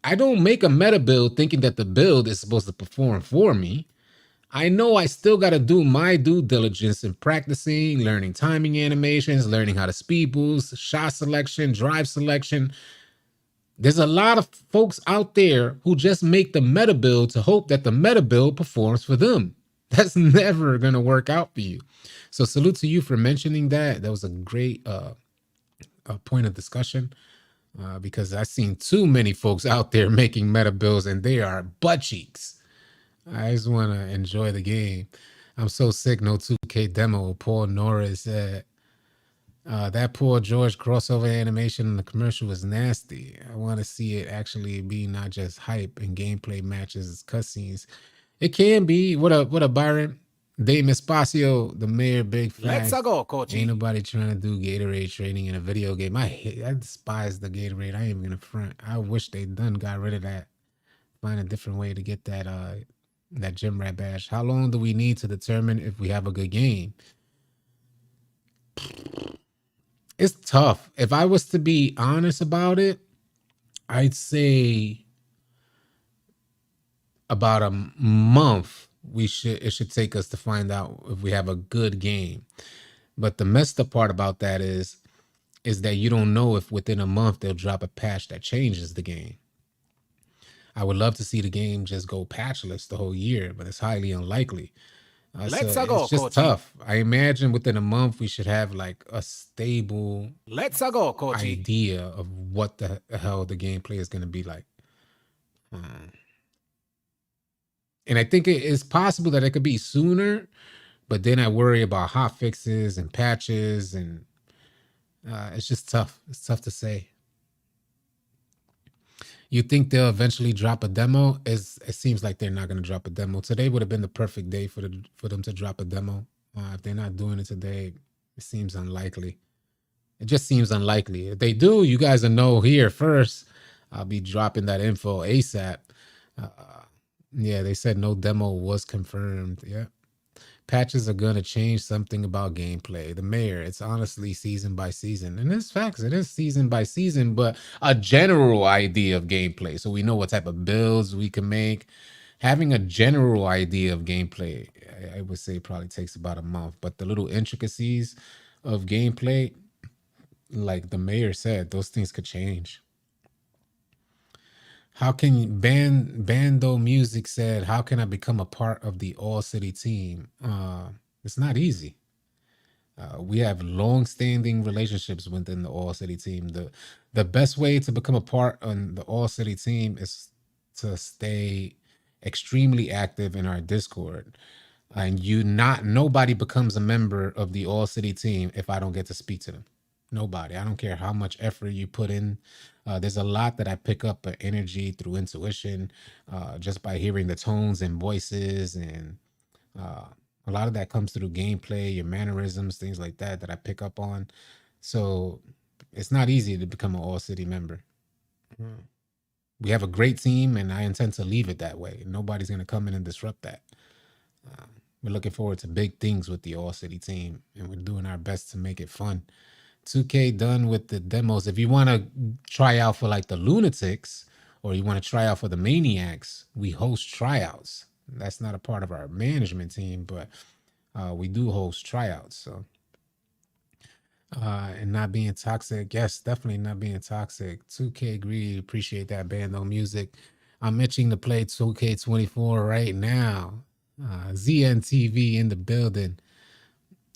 I don't make a meta build thinking that the build is supposed to perform for me. I know I still got to do my due diligence in practicing, learning timing animations, learning how to speed boost, shot selection, drive selection. There's a lot of folks out there who just make the meta build to hope that the meta build performs for them. That's never going to work out for you. So salute to you for mentioning that. That was a great point of discussion. Because I've seen too many folks out there making meta builds and they are butt cheeks. I just want to enjoy the game. I'm so sick. No 2K demo. Paul Norris said that poor George crossover animation in the commercial was nasty. I want to see it actually be not just hype and gameplay matches, cutscenes. It can be. What up, Byron? Dave Espacio, the mayor, big flag. Let's go, coach. Ain't nobody trying to do Gatorade trading in a video game. I despise the Gatorade. I ain't even gonna front. I wish they got rid of that. Find a different way to get that gym rat badge. How long do we need to determine if we have a good game? It's tough. If I was to be honest about it, I'd say about a month. It should take us to find out if we have a good game. But the messed up part about that is that you don't know if within a month they'll drop a patch that changes the game. I would love to see the game just go patchless the whole year, but it's highly unlikely. Let's so go, it's just coach. tough. I imagine within a month we should have like a stable Let's go, coach. idea of what the hell the gameplay is going to be like. And I think it is possible that it could be sooner, but then I worry about hot fixes and patches, and it's just tough. It's tough to say. You think they'll eventually drop a demo? It seems like they're not going to drop a demo. Today would have been the perfect day for them to drop a demo. If they're not doing it today, it seems unlikely. It just seems unlikely. If they do, you guys will know here first. I'll be dropping that info ASAP. Yeah, they said no demo was confirmed. Yeah. Patches are going to change something about gameplay. The mayor, it's honestly season by season. And it's facts. It is season by season, but a general idea of gameplay. So we know what type of builds we can make. Having a general idea of gameplay, I would say probably takes about a month. But the little intricacies of gameplay, like the mayor said, those things could change. How can Bando Music said, how can I become a part of the All City team? It's not easy. We have long-standing relationships within the All City team. The best way to become a part on the All City team is to stay extremely active in our Discord. And nobody becomes a member of the All City team if I don't get to speak to them. Nobody. I don't care how much effort you put in. There's a lot that I pick up energy through intuition, just by hearing the tones and voices, and a lot of that comes through gameplay, your mannerisms, things like that I pick up on. So it's not easy to become an All City member. We have a great team, and I intend to leave it that way. Nobody's going to come in and disrupt that. We're looking forward to big things with the All City team, and we're doing our best to make it fun. 2K done with the demos. If you want to try out for like the Lunatics, or you want to try out for the Maniacs, we host tryouts. That's not a part of our management team, but We do host tryouts, so and not being toxic. Yes, definitely not being toxic. 2K Greed, appreciate that bando music. I'm itching to play 2K24 right now. ZNTV in the building.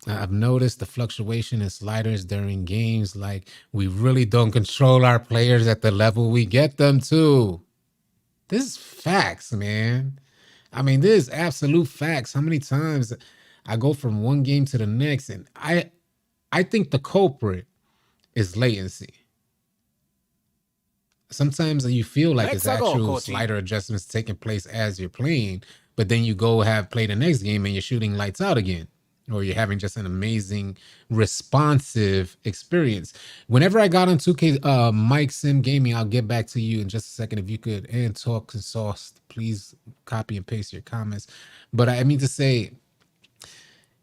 I've noticed the fluctuation in sliders during games. Like, we really don't control our players at the level we get them to. This is facts, man. I mean, this is absolute facts. How many times I go from one game to the next, and I think the culprit is latency. Sometimes you feel like it's Let's go, actual Kochi. slider adjustments taking place as you're playing, but then you go play the next game and you're shooting lights out again, or you're having just an amazing responsive experience. Whenever I got on 2K Mike Sim Gaming, I'll get back to you in just a second. If you could, and Talk and Sauce, please copy and paste your comments. But I mean to say,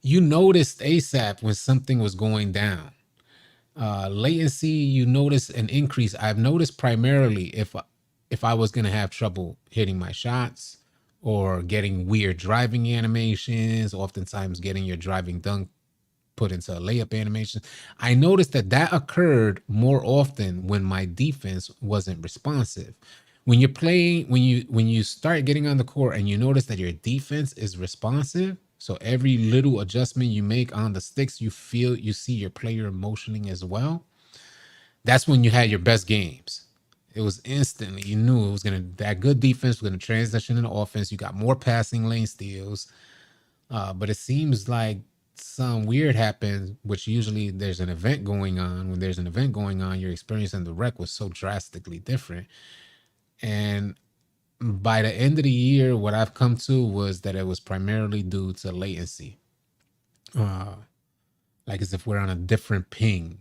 you noticed ASAP when something was going down. Latency, you notice an increase. I've noticed primarily if I was going to have trouble hitting my shots or getting weird driving animations, oftentimes getting your driving dunk put into a layup animation. I noticed that occurred more often when my defense wasn't responsive. When you're playing, when you start getting on the court and you notice that your defense is responsive, so every little adjustment you make on the sticks, you see your player motioning as well. That's when you had your best games. It was instantly, you knew it was that good defense was gonna transition into offense. You got more passing lane steals. But it seems like some weird happened, which usually there's an event going on. When there's an event going on, your experience in the rec was so drastically different. And by the end of the year, what I've come to was that it was primarily due to latency. Like as if we're on a different ping.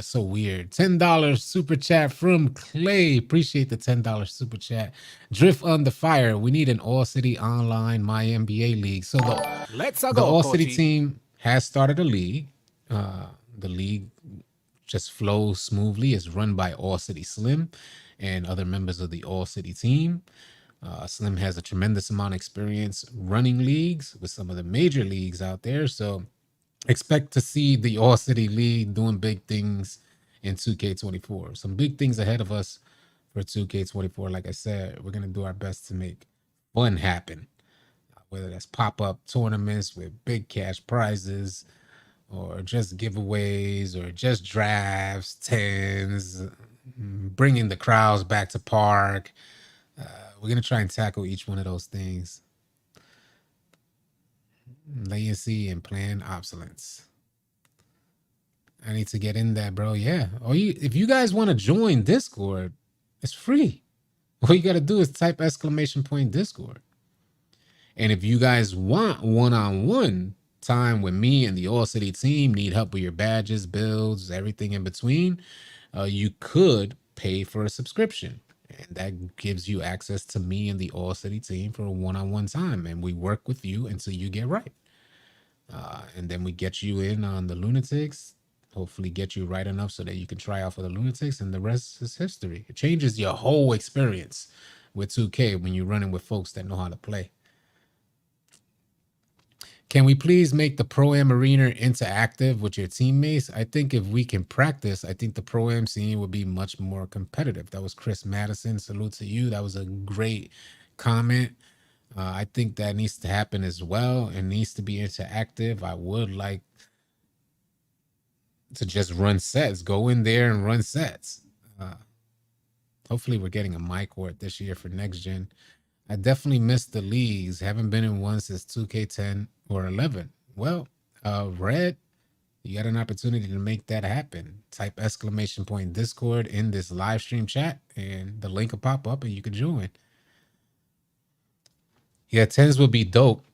So weird. $10 super chat from Clay. Appreciate the $10 super chat. Drift Under Fire. We need an All City Online My NBA league. So the All City team has started a league. The league just flows smoothly. It's run by All City Slim and other members of the All City team. Slim has a tremendous amount of experience running leagues with some of the major leagues out there. So expect to see the All City League doing big things in 2K24. Some big things ahead of us for 2K24. Like I said, we're going to do our best to make fun happen, whether that's pop-up tournaments with big cash prizes or just giveaways or just drafts, tens, bringing the crowds back to park. We're going to try and tackle each one of those things. Latency and plan obsolescence. I need to get in that, bro. Yeah. If you guys want to join Discord, it's free. All you got to do is type !Discord. And if you guys want one-on-one time with me and the All City team, need help with your badges, builds, everything in between, you could pay for a subscription. And that gives you access to me and the All City team for a one-on-one time. And we work with you until you get right. And then we get you in on the Lunatics, hopefully get you right enough so that you can try out for the Lunatics, and the rest is history. It changes your whole experience with 2K when you're running with folks that know how to play. Can we please make the Pro-Am arena interactive with your teammates? I think if we can practice, I think the Pro-Am scene would be much more competitive. That was Chris Madison. Salute to you. That was a great comment. I think that needs to happen as well. It needs to be interactive. I would like to just run sets. Go in there and run sets. Hopefully we're getting a mic court this year for next gen. I definitely missed the leagues. Haven't been in one since 2K10 or 11. Well, Red, you got an opportunity to make that happen. Type !Discord in this live stream chat and the link will pop up and you can join. Yeah, 10s will be dope.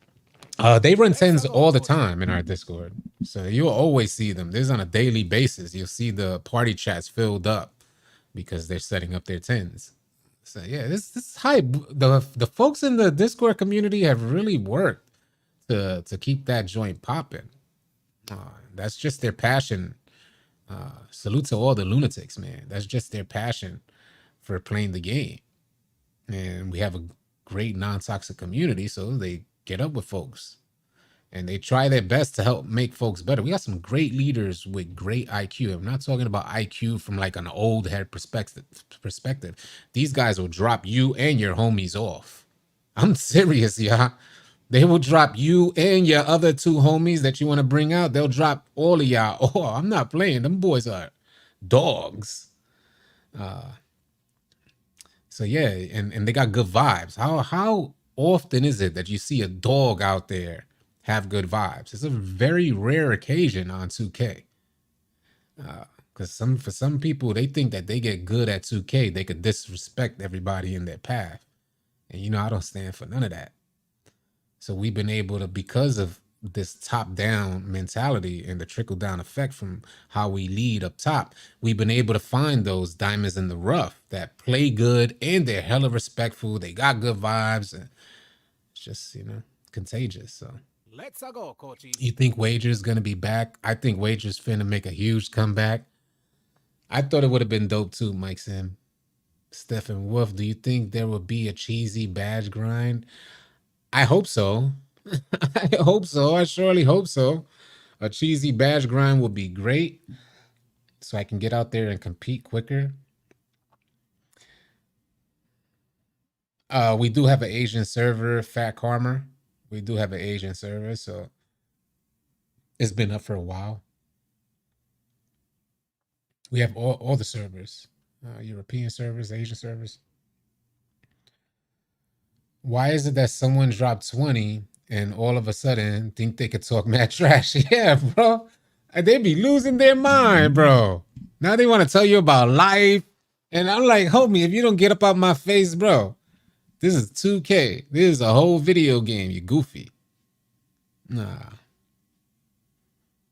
They run 10s all the time in our Discord. So you'll always see them. There's on a daily basis. You'll see the party chats filled up because they're setting up their 10s. So yeah, this is hype. The folks in the Discord community have really worked to keep that joint popping. That's just their passion. Salute to all the Lunatics, man. That's just their passion for playing the game. And we have a great non-toxic community, so they get up with folks and they try their best to help make folks better. We got some great leaders with great IQ. I'm not talking about IQ from like an old head perspective. These guys will drop you and your homies off. I'm serious, y'all. They will drop you and your other two homies that you want to bring out. They'll drop all of y'all. Oh, I'm not playing. Them boys are dogs. So yeah, and they got good vibes. How often is it that you see a dog out there have good vibes? It's a very rare occasion on 2K. Because for some people, they think that they get good at 2K, they could disrespect everybody in their path. And you know, I don't stand for none of that. So we've been able to, because of this top-down mentality and the trickle-down effect from how we lead up top, we've been able to find those diamonds in the rough that play good and they're hella respectful. They got good vibes. And it's just, you know, contagious. So Let's go, coachy. you think Wager's going to be back? I think Wager's finna make a huge comeback. I thought it would have been dope too, Mike Sim. Stephen Wolf, do you think there will be a cheesy badge grind? I hope so. I hope so. I surely hope so. A cheesy badge grind will be great, so I can get out there and compete quicker. We do have an Asian server, Fat Karma. We do have an Asian server, so it's been up for a while. We have all the servers, European servers, Asian servers. Why is it that someone dropped 20 and all of a sudden think they could talk mad trash? Yeah, bro. They be losing their mind, bro. Now they want to tell you about life. And I'm like, homie, if you don't get up out my face, bro, this is 2K. This is a whole video game, you goofy. Nah.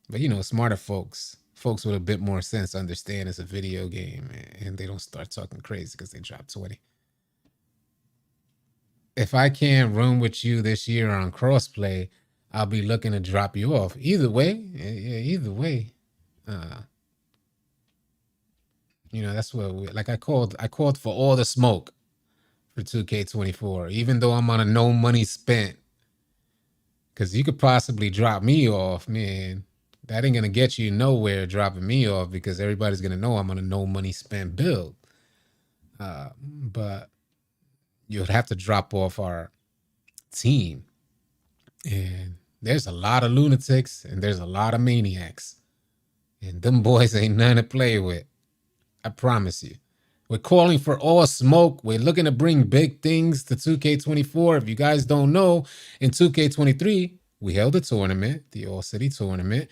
But you know, smarter folks with a bit more sense understand it's a video game and they don't start talking crazy because they dropped 20. If I can't run with you this year on crossplay, I'll be looking to drop you off. Either way, either way. You know, that's what I called for all the smoke for 2K24, even though I'm on a no money spent. Because you could possibly drop me off, man. That ain't going to get you nowhere dropping me off because everybody's going to know I'm on a no money spent build. But you would have to drop off our team. And there's a lot of lunatics and there's a lot of maniacs. And them boys ain't none to play with. I promise you. We're calling for all smoke. We're looking to bring big things to 2K24. If you guys don't know, in 2K23, we held a tournament, the All City tournament,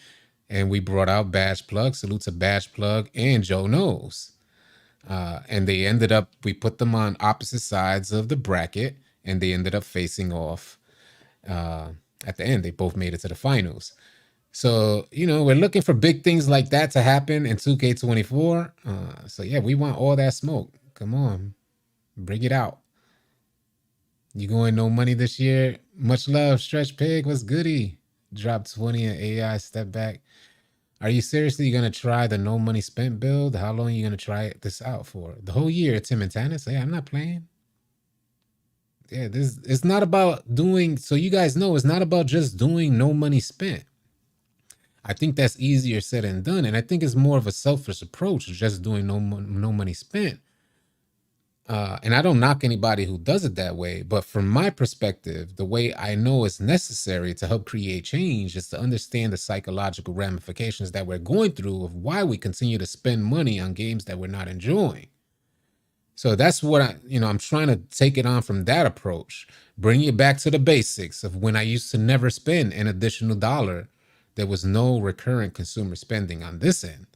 and we brought out Badge Plug. Salute to Badge Plug and Joe Knows. And they ended up, we put them on opposite sides of the bracket, and they ended up facing off at the end. They both made it to the finals. So, you know, we're looking for big things like that to happen in 2K24. So, yeah, we want all that smoke. Come on. Bring it out. You going no money this year? Much love, Stretch Pig. What's goody? Drop 20 and AI step back. Are you seriously going to try the no money spent build? How long are you going to try this out for? The whole year, Tim and Tannis? Hey, I'm not playing. Yeah, it's not about doing, so you guys know, it's not about just doing no money spent. I think that's easier said than done. And I think it's more of a selfish approach, just doing no money spent. And I don't knock anybody who does it that way. But from my perspective, the way I know it's necessary to help create change is to understand the psychological ramifications that we're going through of why we continue to spend money on games that we're not enjoying. So that's what I'm trying to take it on from that approach. Bring it back to the basics of when I used to never spend an additional dollar. There was no recurrent consumer spending on this end.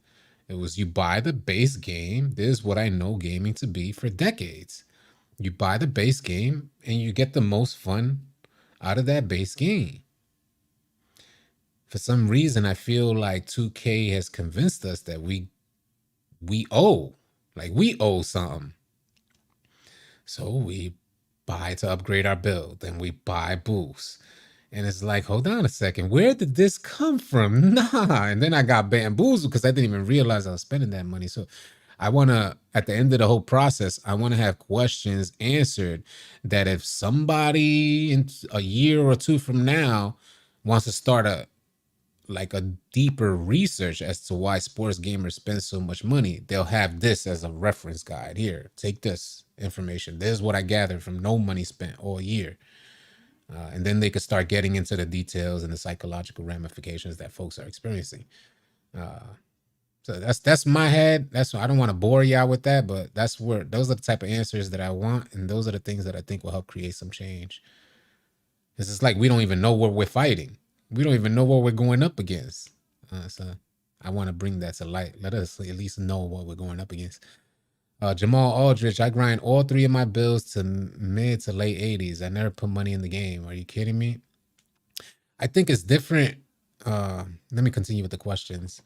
It was you buy the base game. This is what I know gaming to be for decades. You buy the base game and you get the most fun out of that base game. For some reason, I feel like 2K has convinced us that we owe something. So we buy to upgrade our build and we buy boosts. And it's like, hold on a second, where did this come from? Nah. And then I got bamboozled because I didn't even realize I was spending that money. So I want to, at the end of the whole process, I want to have questions answered that if somebody in a year or two from now wants to start a deeper research as to why sports gamers spend so much money, they'll have this as a reference guide. Here, take this information. This is what I gathered from No Money Spent all year. And then they could start getting into the details and the psychological ramifications that folks are experiencing. So that's my head. That's I don't want to bore y'all with that, but those are the type of answers that I want, and those are the things that I think will help create some change. Because it's like we don't even know what we're fighting. We don't even know what we're going up against. So I want to bring that to light. Let us at least know what we're going up against. Jamal Aldridge, I grind all 3 of my builds to mid to late 80s. I never put money in the game. Are you kidding me? I think it's different. Let me continue with the questions.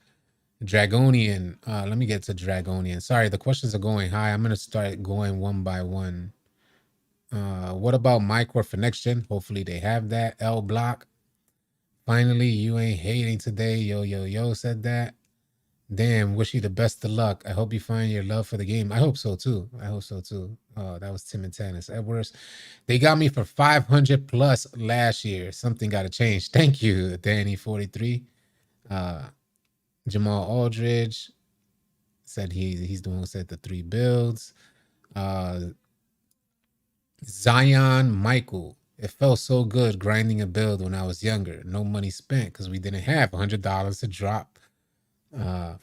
Dragonian. Let me get to Dragonian. Sorry, the questions are going high. I'm going to start going one by one. What about Micro for next gen? Hopefully they have that. L Block. Finally, you ain't hating today. Yo said that. Damn, wish you the best of luck. I hope you find your love for the game. I hope so too. That was Tim and Tannis Edwards. They got me for 500 plus last year. Something got to change. Thank you, Danny43. Jamal Aldridge said he's the one who said the 3 builds. Zion Michael. It felt so good grinding a build when I was younger. No money spent because we didn't have $100 to drop.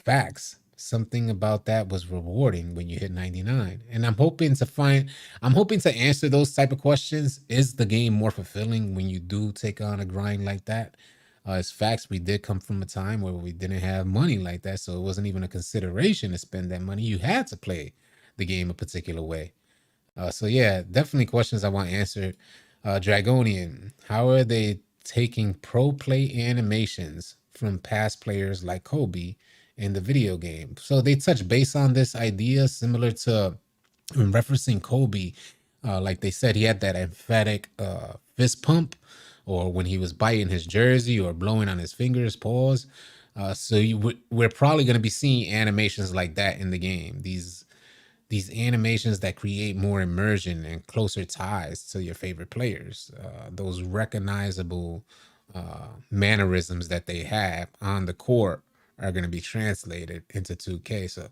Facts. Something about that was rewarding when you hit 99. And I'm hoping to answer those type of questions. Is the game more fulfilling when you do take on a grind like that? It's facts. We did come from a time where we didn't have money like that, so it wasn't even a consideration to spend that money. You had to play the game a particular way. So yeah, definitely questions I want answered. Dragonian, how are they taking pro play animations from past players like Kobe in the video game? So they touch base on this idea similar to when referencing Kobe. Like they said, he had that emphatic fist pump, or when he was biting his jersey or blowing on his fingers, paws. So we're probably going to be seeing animations like that in the game. These animations that create more immersion and closer ties to your favorite players. Those recognizable mannerisms that they have on the court are going to be translated into 2K. So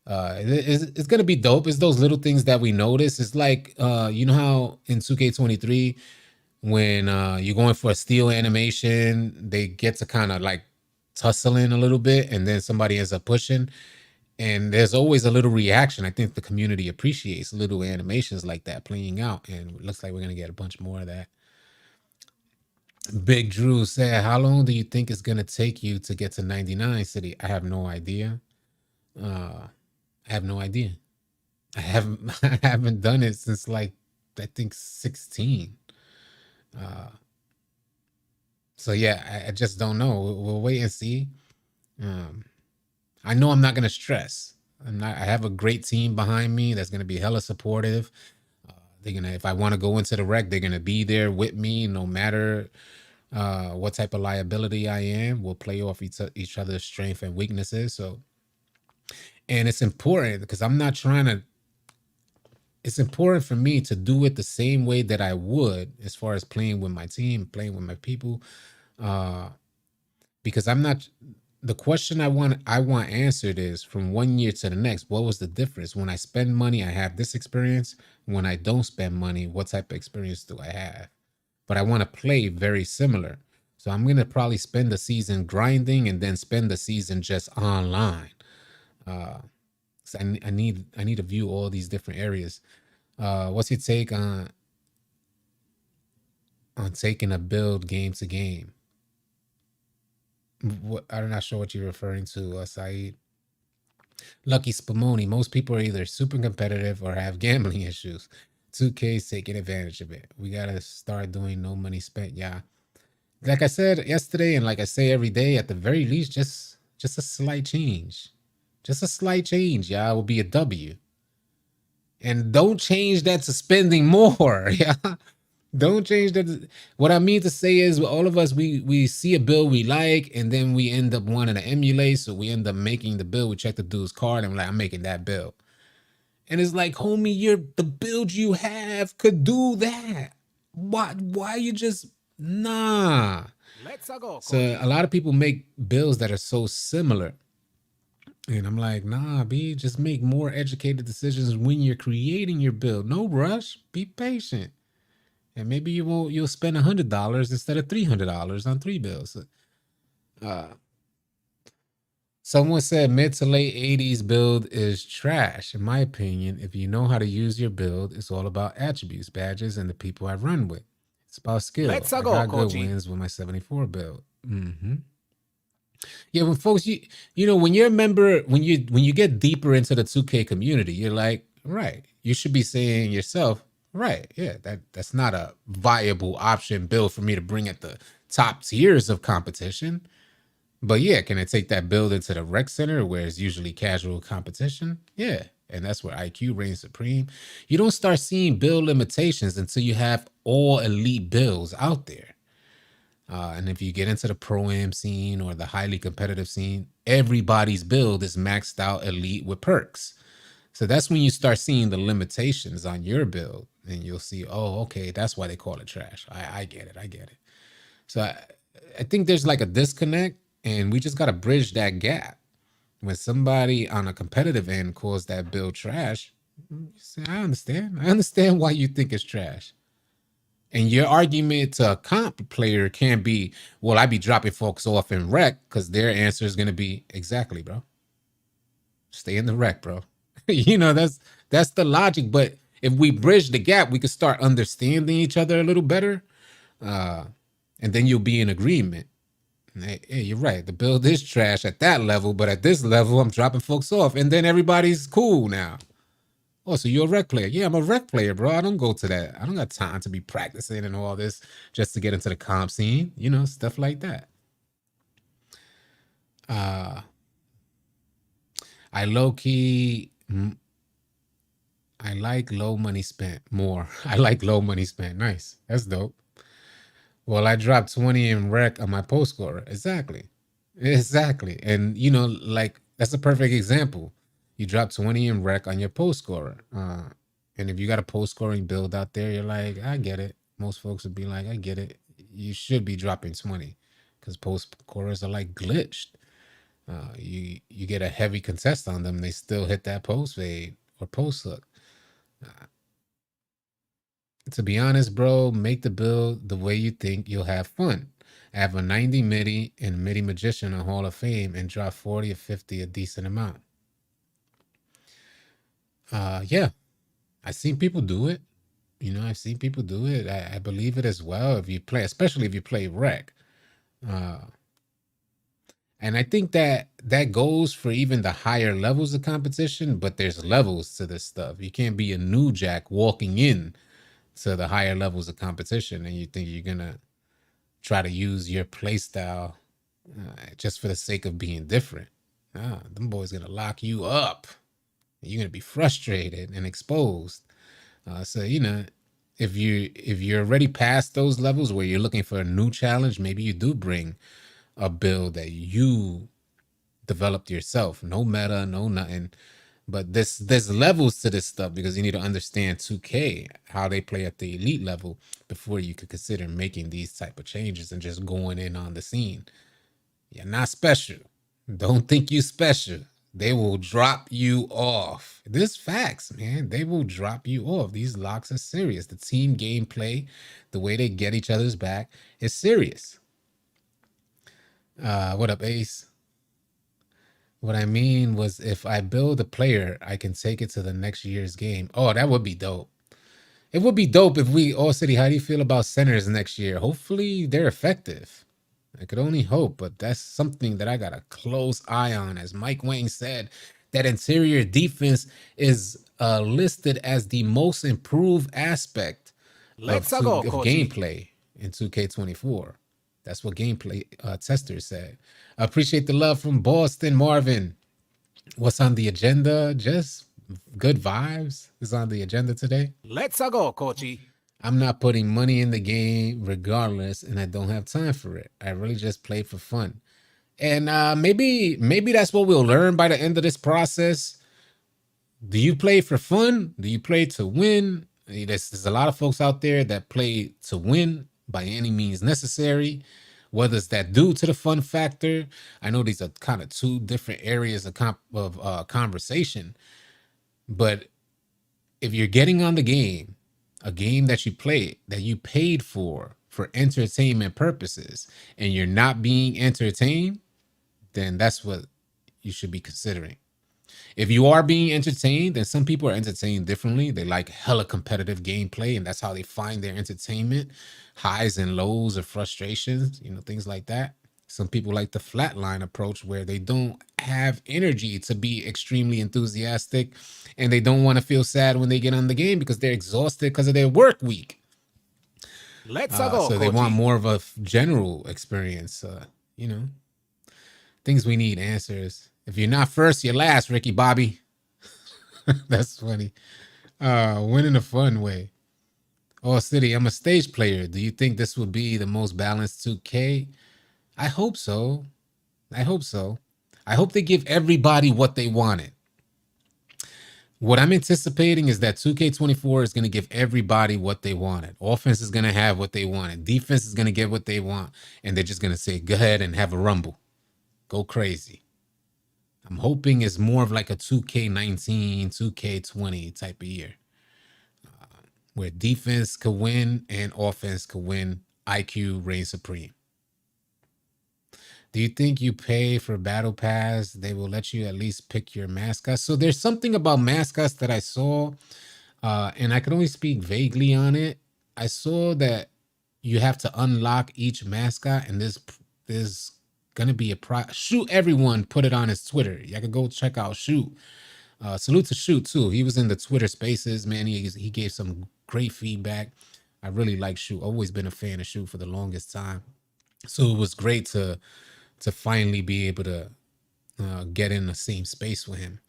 it's going to be dope. It's those little things that we notice. It's like, you know how in 2K23, when you're going for a steal animation, they get to kind of like tussling a little bit, and then somebody ends up pushing. And there's always a little reaction. I think the community appreciates little animations like that playing out. And it looks like we're going to get a bunch more of that. Big Drew said, how long do you think it's going to take you to get to 99 City? I have no idea. I haven't done it since like, I think 16. So yeah, I just don't know. We'll wait and see. I know I'm not going to stress. I have a great team behind me that's going to be hella supportive. If I want to go into the wreck, they're going to be there with me no matter what type of liability I am. We'll play off each other's strengths and weaknesses. And it's important because it's important for me to do it the same way that I would as far as playing with my team, playing with my people. Because the question I want answered is, from 1 year to the next, what was the difference? When I spend money, I have this experience. When I don't spend money, what type of experience do I have? But I want to play very similar. So I'm going to probably spend the season grinding and then spend the season just online. So I need to view all these different areas. What's your take on taking a build game to game? I'm not sure what you're referring to, Saeed. Lucky Spumoni, most people are either super competitive or have gambling issues. 2K's taking advantage of it. We got to start doing no money spent. Yeah. Like I said yesterday, and like I say every day, at the very least, just a slight change. Just a slight change, yeah, will be a W. And don't change that to spending more, yeah. Don't change that. What I mean to say is, all of us, we see a bill we like, and then we end up wanting to emulate. So we end up making the bill. We check the dude's card, and we're like, I'm making that bill. And it's like, homie, the build you have could do that. Why you just Nah. Let's go, So a lot of people make builds that are so similar. And I'm like, nah, B, just make more educated decisions when you're creating your build. No rush. Be patient. And maybe you'll spend $100 instead of $300 on 3 builds. Someone said mid to late 80s build is trash. In my opinion, if you know how to use your build, it's all about attributes, badges, and the people I run with. It's about skill. Let's I go, got good Kochi. wins with my 74 build. Yeah, when folks, you know, when you're a member, when you get deeper into the 2K community, you're like, right, you should be saying yourself, right, yeah, that's not a viable option build for me to bring at the top tiers of competition. But yeah, can I take that build into the rec center where it's usually casual competition? Yeah. And that's where IQ reigns supreme. You don't start seeing build limitations until you have all elite builds out there. And if you get into the pro-am scene or the highly competitive scene, everybody's build is maxed out elite with perks. So that's when you start seeing the limitations on your build. And you'll see, oh, okay, that's why they call it trash. I get it. I get it. So I think there's like a disconnect, and we just got to bridge that gap. When somebody on a competitive end calls that build trash, you say, I understand. I understand why you think it's trash. And your argument to a comp player can be, well, I be dropping folks off in rec, because their answer is going to be, exactly, bro. Stay in the rec, bro. You know, that's the logic. But if we bridge the gap, we can start understanding each other a little better. And then you'll be in agreement. Hey, you're right. The build is trash at that level, but at this level, I'm dropping folks off. And then everybody's cool now. Oh, so you're a rec player. Yeah, I'm a rec player, bro. I don't go to that. I don't got time to be practicing and all this just to get into the comp scene. You know, stuff like that. I low-key... I like low money spent more. I like low money spent. Nice. That's dope. Well, I dropped 20 in rec on my post scorer. Exactly. And, you know, like, that's a perfect example. You drop 20 in rec on your post scorer. And if you got a post scoring build out there, you're like, I get it. Most folks would be like, I get it. You should be dropping 20 because post scorers are like glitched. You get a heavy contest on them, they still hit that post fade or post hook. To be honest, bro, make the build the way you think you'll have fun. Have a 90 midi and midi magician on Hall of Fame and drop 40 or 50, a decent amount. Yeah, I've seen people do it. You know, I've seen people do it. I believe it as well. If you play, especially if you play rec. And I think that goes for even the higher levels of competition, but there's levels to this stuff. You can't be a new jack walking in to the higher levels of competition and you think you're gonna try to use your play style just for the sake of being different. Them boys gonna lock you up. You're gonna be frustrated and exposed. So you know, if you're already past those levels where you're looking for a new challenge, maybe you do bring a build that you developed yourself. No meta, no nothing. But there's levels to this stuff because you need to understand 2K, how they play at the elite level before you could consider making these type of changes and just going in on the scene. You're not special. Don't think you special. They will drop you off. This facts, man. They will drop you off. These locks are serious. The team gameplay, the way they get each other's back is serious. What up, Ace? What I mean was if I build a player, I can take it to the next year's game. Oh, that would be dope. It would be dope if we, All City, how do you feel about centers next year? Hopefully they're effective. I could only hope, but that's something that I got a close eye on. As Mike Wang said, that interior defense is listed as the most improved aspect of gameplay in 2K24. That's what gameplay testers said. I appreciate the love from Boston, Marvin. What's on the agenda? Just good vibes is on the agenda today. Let's go, Kochi. I'm not putting money in the game regardless, and I don't have time for it. I really just play for fun. And maybe that's what we'll learn by the end of this process. Do you play for fun? Do you play to win? There's a lot of folks out there that play to win by any means necessary. What does that do to the fun factor? I know these are kind of two different areas of conversation, but if you're getting on the game, a game that you play that you paid for entertainment purposes, and you're not being entertained, then that's what you should be considering. If you are being entertained, then some people are entertained differently. They like hella competitive gameplay, and that's how they find their entertainment, highs and lows of frustrations, things like that. Some people like the flatline approach where they don't have energy to be extremely enthusiastic, and they don't want to feel sad when they get on the game because they're exhausted because of their work week. Let's go, So they want Kochi. more of a general experience. Things we need answers. If you're not first, you're last, Ricky Bobby. That's funny. Win in a fun way. Oh, City, I'm a stage player. Do you think this will be the most balanced 2K? I hope so. I hope so. I hope they give everybody what they wanted. What I'm anticipating is that 2K24 is going to give everybody what they wanted. Offense is going to have what they wanted. Defense is going to get what they want. And they're just going to say, go ahead and have a rumble. Go crazy. I'm hoping it's more of like a 2K19, 2K20 type of year, where defense could win and offense could win. IQ reigns supreme. Do you think you pay for Battle Pass, they will let you at least pick your mascot? So there's something about mascots that I saw, and I can only speak vaguely on it. I saw that you have to unlock each mascot, and there's gonna be a Shoot, everyone put it on his Twitter. You can go check out Shoot. Salute to Shoot too. He was in the Twitter Spaces, man. He gave some great feedback. I really like Shoot. Always been a fan of Shoot for the longest time. So it was great to finally be able to get in the same space with him.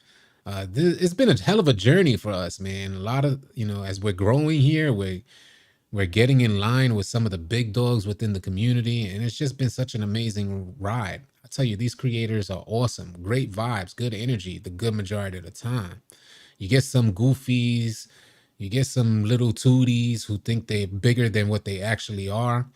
It's been a hell of a journey for us, man. A lot of, as we're growing here, we're getting in line with some of the big dogs within the community, and it's just been such an amazing ride. I tell you, these creators are awesome. Great vibes, good energy, the good majority of the time. You get some goofies, you get some little tooties who think they're bigger than what they actually are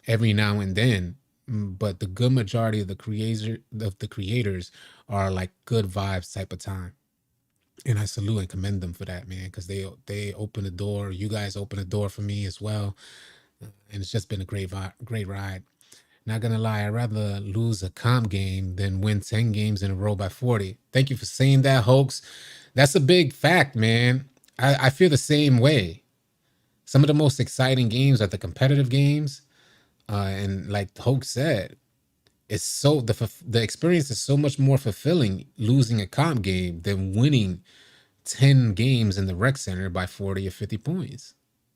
every now and then. But the good majority of the creators are like good vibes type of time. And I salute and commend them for that, man, because they open the door. You guys open the door for me as well, and it's just been a great ride. Not gonna lie, I'd rather lose a comp game than win 10 games in a row by 40. Thank you for saying that, Hoax. That's a big fact, man. I feel the same way. Some of the most exciting games are the competitive games, and like Hoax said, it's so the experience is so much more fulfilling losing a comp game than winning 10 games in the rec center by 40 or 50 points.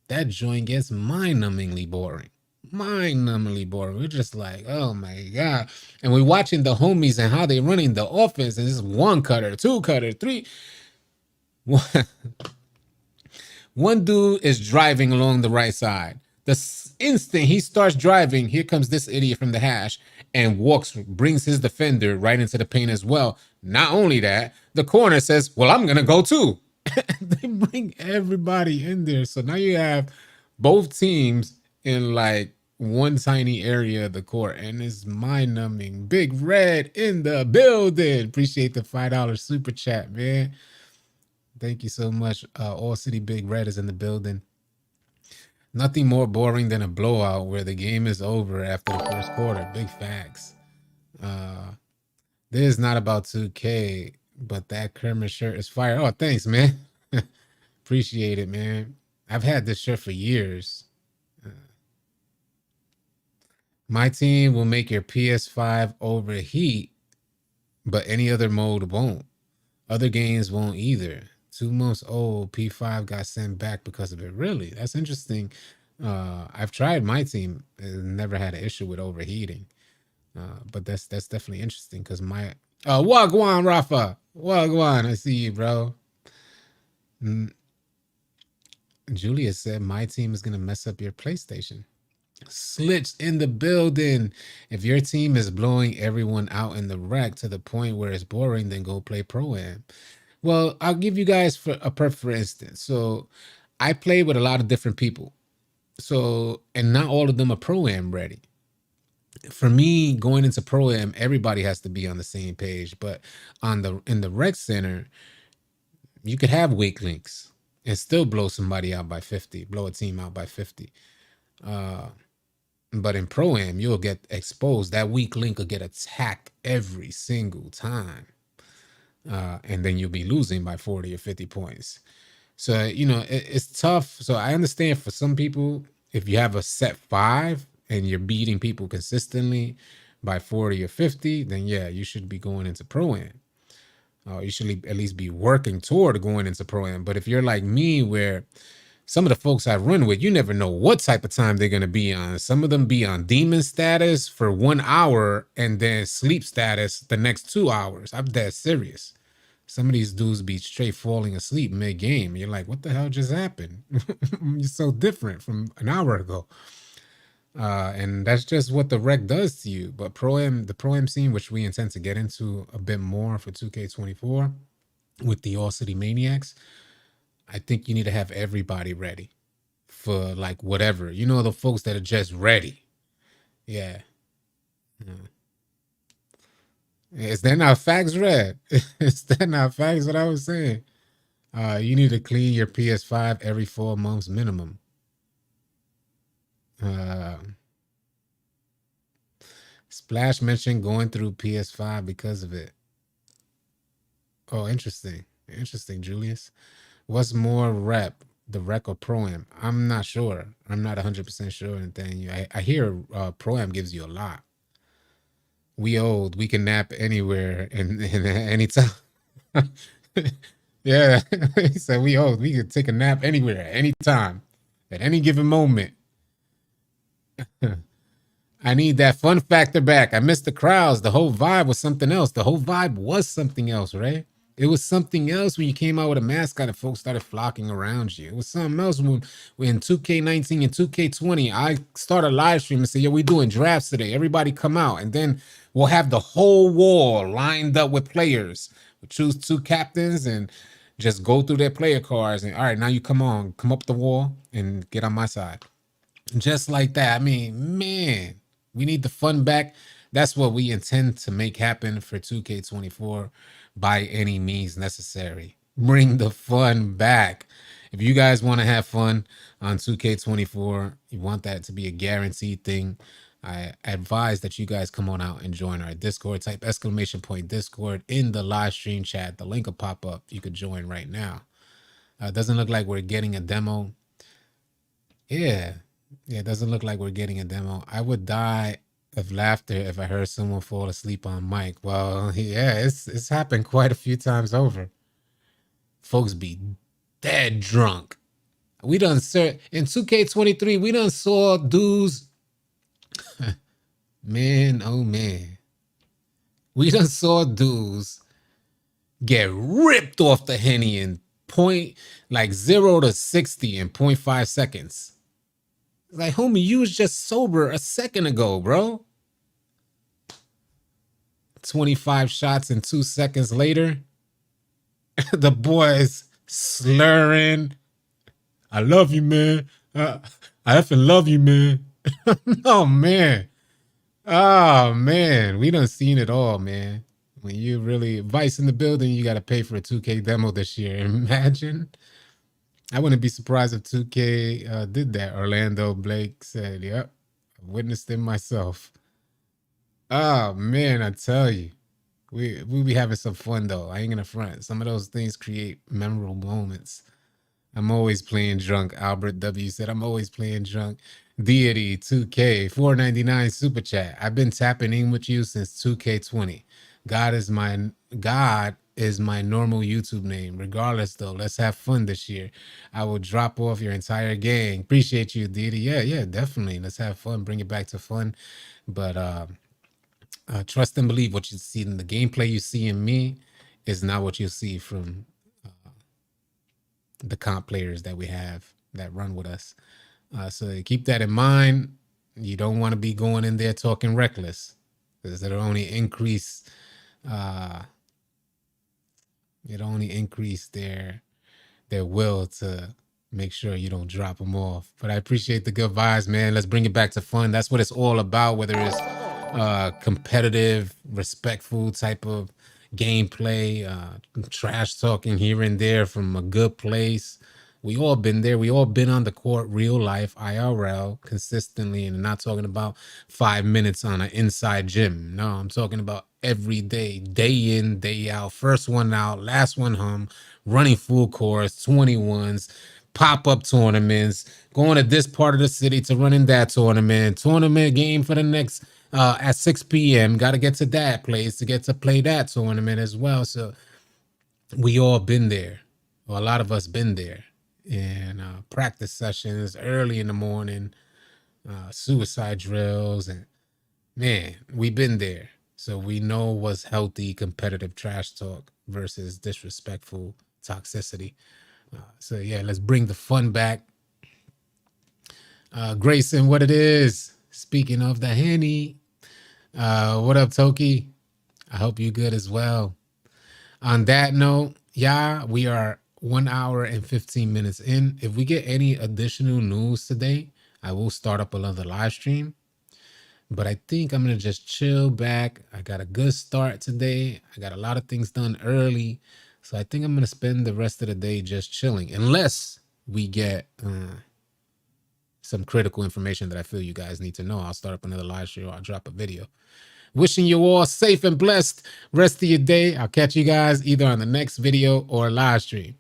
That joint gets mind-numbingly boring. Mind-numbingly boring. We're just like, oh my God. And we're watching the homies and how they're running the offense, and it's one cutter, two cutter, three. One dude is driving along the right side. The instant he starts driving, here comes this idiot from the hash and brings his defender right into the paint as well. Not only that, the corner says, well, I'm going to go too. They bring everybody in there. So now you have both teams in like one tiny area of the court, and it's mind-numbing. Big Red in the building. Appreciate the $5 super chat, man. Thank you so much. All City Big Red is in the building. Nothing more boring than a blowout where the game is over after the first quarter. Big facts. This is not about 2K, but that Kermit shirt is fire. Oh, thanks, man. Appreciate it, man. I've had this shirt for years. My team will make your PS5 overheat, but any other mode won't. Other games won't either. 2 months old, P5 got sent back because of it. Really? That's interesting. I've tried my team. Never had an issue with overheating. But that's definitely interesting because my Wagwan Rafa. Wagwan, I see you, bro. Julia said my team is gonna mess up your PlayStation. Slitch in the building. If your team is blowing everyone out in the rack to the point where it's boring, then go play Pro-Am. Well, I'll give you guys for instance. So I play with a lot of different people. So, and not all of them are pro-am ready. For me, going into pro-am, everybody has to be on the same page. But in the rec center, you could have weak links and still blow somebody out by 50, blow a team out by 50. But in pro-am, you'll get exposed. That weak link will get attacked every single time. And then you'll be losing by 40 or 50 points. So, it's tough. So I understand for some people, if you have a set 5 and you're beating people consistently by 40 or 50, then yeah, you should be going into pro-am. You should at least be working toward going into pro-am. But if you're like me, where some of the folks I run with, you never know what type of time they're going to be on. Some of them be on demon status for 1 hour and then sleep status the next 2 hours. I'm dead serious. Some of these dudes be straight falling asleep mid-game. You're like, what the hell just happened? You're so different from an hour ago. And that's just what the rec does to you. But the pro-am scene, which we intend to get into a bit more for 2K24 with the All City Maniacs, I think you need to have everybody ready for like whatever. You know, the folks that are just ready. Yeah. Is that not facts, Red? Is that not facts what I was saying? You need to clean your PS5 every 4 months minimum. Splash mentioned going through PS5 because of it. Oh, interesting. Interesting, Julius. What's more rep, the rec or pro-am? I'm not sure. I'm not 100% sure. And then I hear pro-am gives you a lot. We old. We can nap anywhere and anytime. Yeah, he said we old. We could take a nap anywhere, anytime, at any given moment. I need that fun factor back. I missed the crowds. The whole vibe was something else. The whole vibe was something else, right? It was something else when you came out with a mascot and folks started flocking around you. It was something else when 2K19 and 2K20, I started a live stream and say, yo, we doing drafts today. Everybody come out. And then we'll have the whole wall lined up with players. We'll choose 2 captains and just go through their player cards. And all right, now you come up the wall and get on my side. Just like that. I mean, man, we need the fun back. That's what we intend to make happen for 2K24 by any means necessary. Bring the fun back. If you guys want to have fun on 2K24, you want that to be a guaranteed thing, I advise that you guys come on out and join our Discord. Type !Discord in the live stream chat. The link will pop up. You could join right now. It doesn't look like we're getting a demo. Yeah, it doesn't look like we're getting a demo. I would die of laughter if I heard someone fall asleep on mic. Well, yeah, it's happened quite a few times over. Folks be dead drunk. We done in 2K23, we done saw dudes. Man, oh man. We done saw dudes get ripped off the Henny in 0 to 60 in 0.5 seconds. Like, homie, you was just sober a second ago, bro. 25 shots and 2 seconds later, the boys slurring. I love you, man. I effing love you, man. Oh, man. Oh, man. We done seen it all, man. When you really, Vice in the building, you got to pay for a 2K demo this year. Imagine. I wouldn't be surprised if 2K did that. Orlando Blake said, yep, I witnessed it myself. Oh, man, I tell you. We be having some fun, though. I ain't gonna front. Some of those things create memorable moments. I'm always playing drunk. Albert W said, I'm always playing drunk. Deity 2K 499 super chat. I've been tapping in with you since 2K20. God is my normal YouTube name. Regardless, though, let's have fun this year. I will drop off your entire gang. Appreciate you, Deity. Yeah, definitely. Let's have fun. Bring it back to fun. But trust and believe what you see in the gameplay you see in me is not what you see from the comp players that we have that run with us. So keep that in mind. You don't want to be going in there talking reckless, because it'll only increase their will to make sure you don't drop them off. But I appreciate the good vibes, man. Let's bring it back to fun. That's what it's all about, whether it's competitive, respectful type of gameplay, trash talking here and there from a good place. We all been there. We all been on the court, real life, IRL, consistently, and I'm not talking about 5 minutes on an inside gym. No, I'm talking about every day, day in, day out, first one out, last one home, running full course, 21s, pop-up tournaments, going to this part of the city to run in that tournament game for the next at 6 p.m. Got to get to that place to get to play that tournament as well. So we all been there. Well, a lot of us been there. And practice sessions early in the morning, suicide drills, and man, we been there. So we know what's healthy, competitive trash talk versus disrespectful toxicity. So yeah, let's bring the fun back. Grayson, what it is? Speaking of the Henny, what up, Toki? I hope you good as well. On that note, yeah, we are 1 hour and 15 minutes in. If we get any additional news today, I will start up another live stream. But I think I'm going to just chill back. I got a good start today. I got a lot of things done early. So I think I'm going to spend the rest of the day just chilling. Unless we get some critical information that I feel you guys need to know. I'll start up another live stream. I'll drop a video. Wishing you all safe and blessed rest of your day. I'll catch you guys either on the next video or live stream.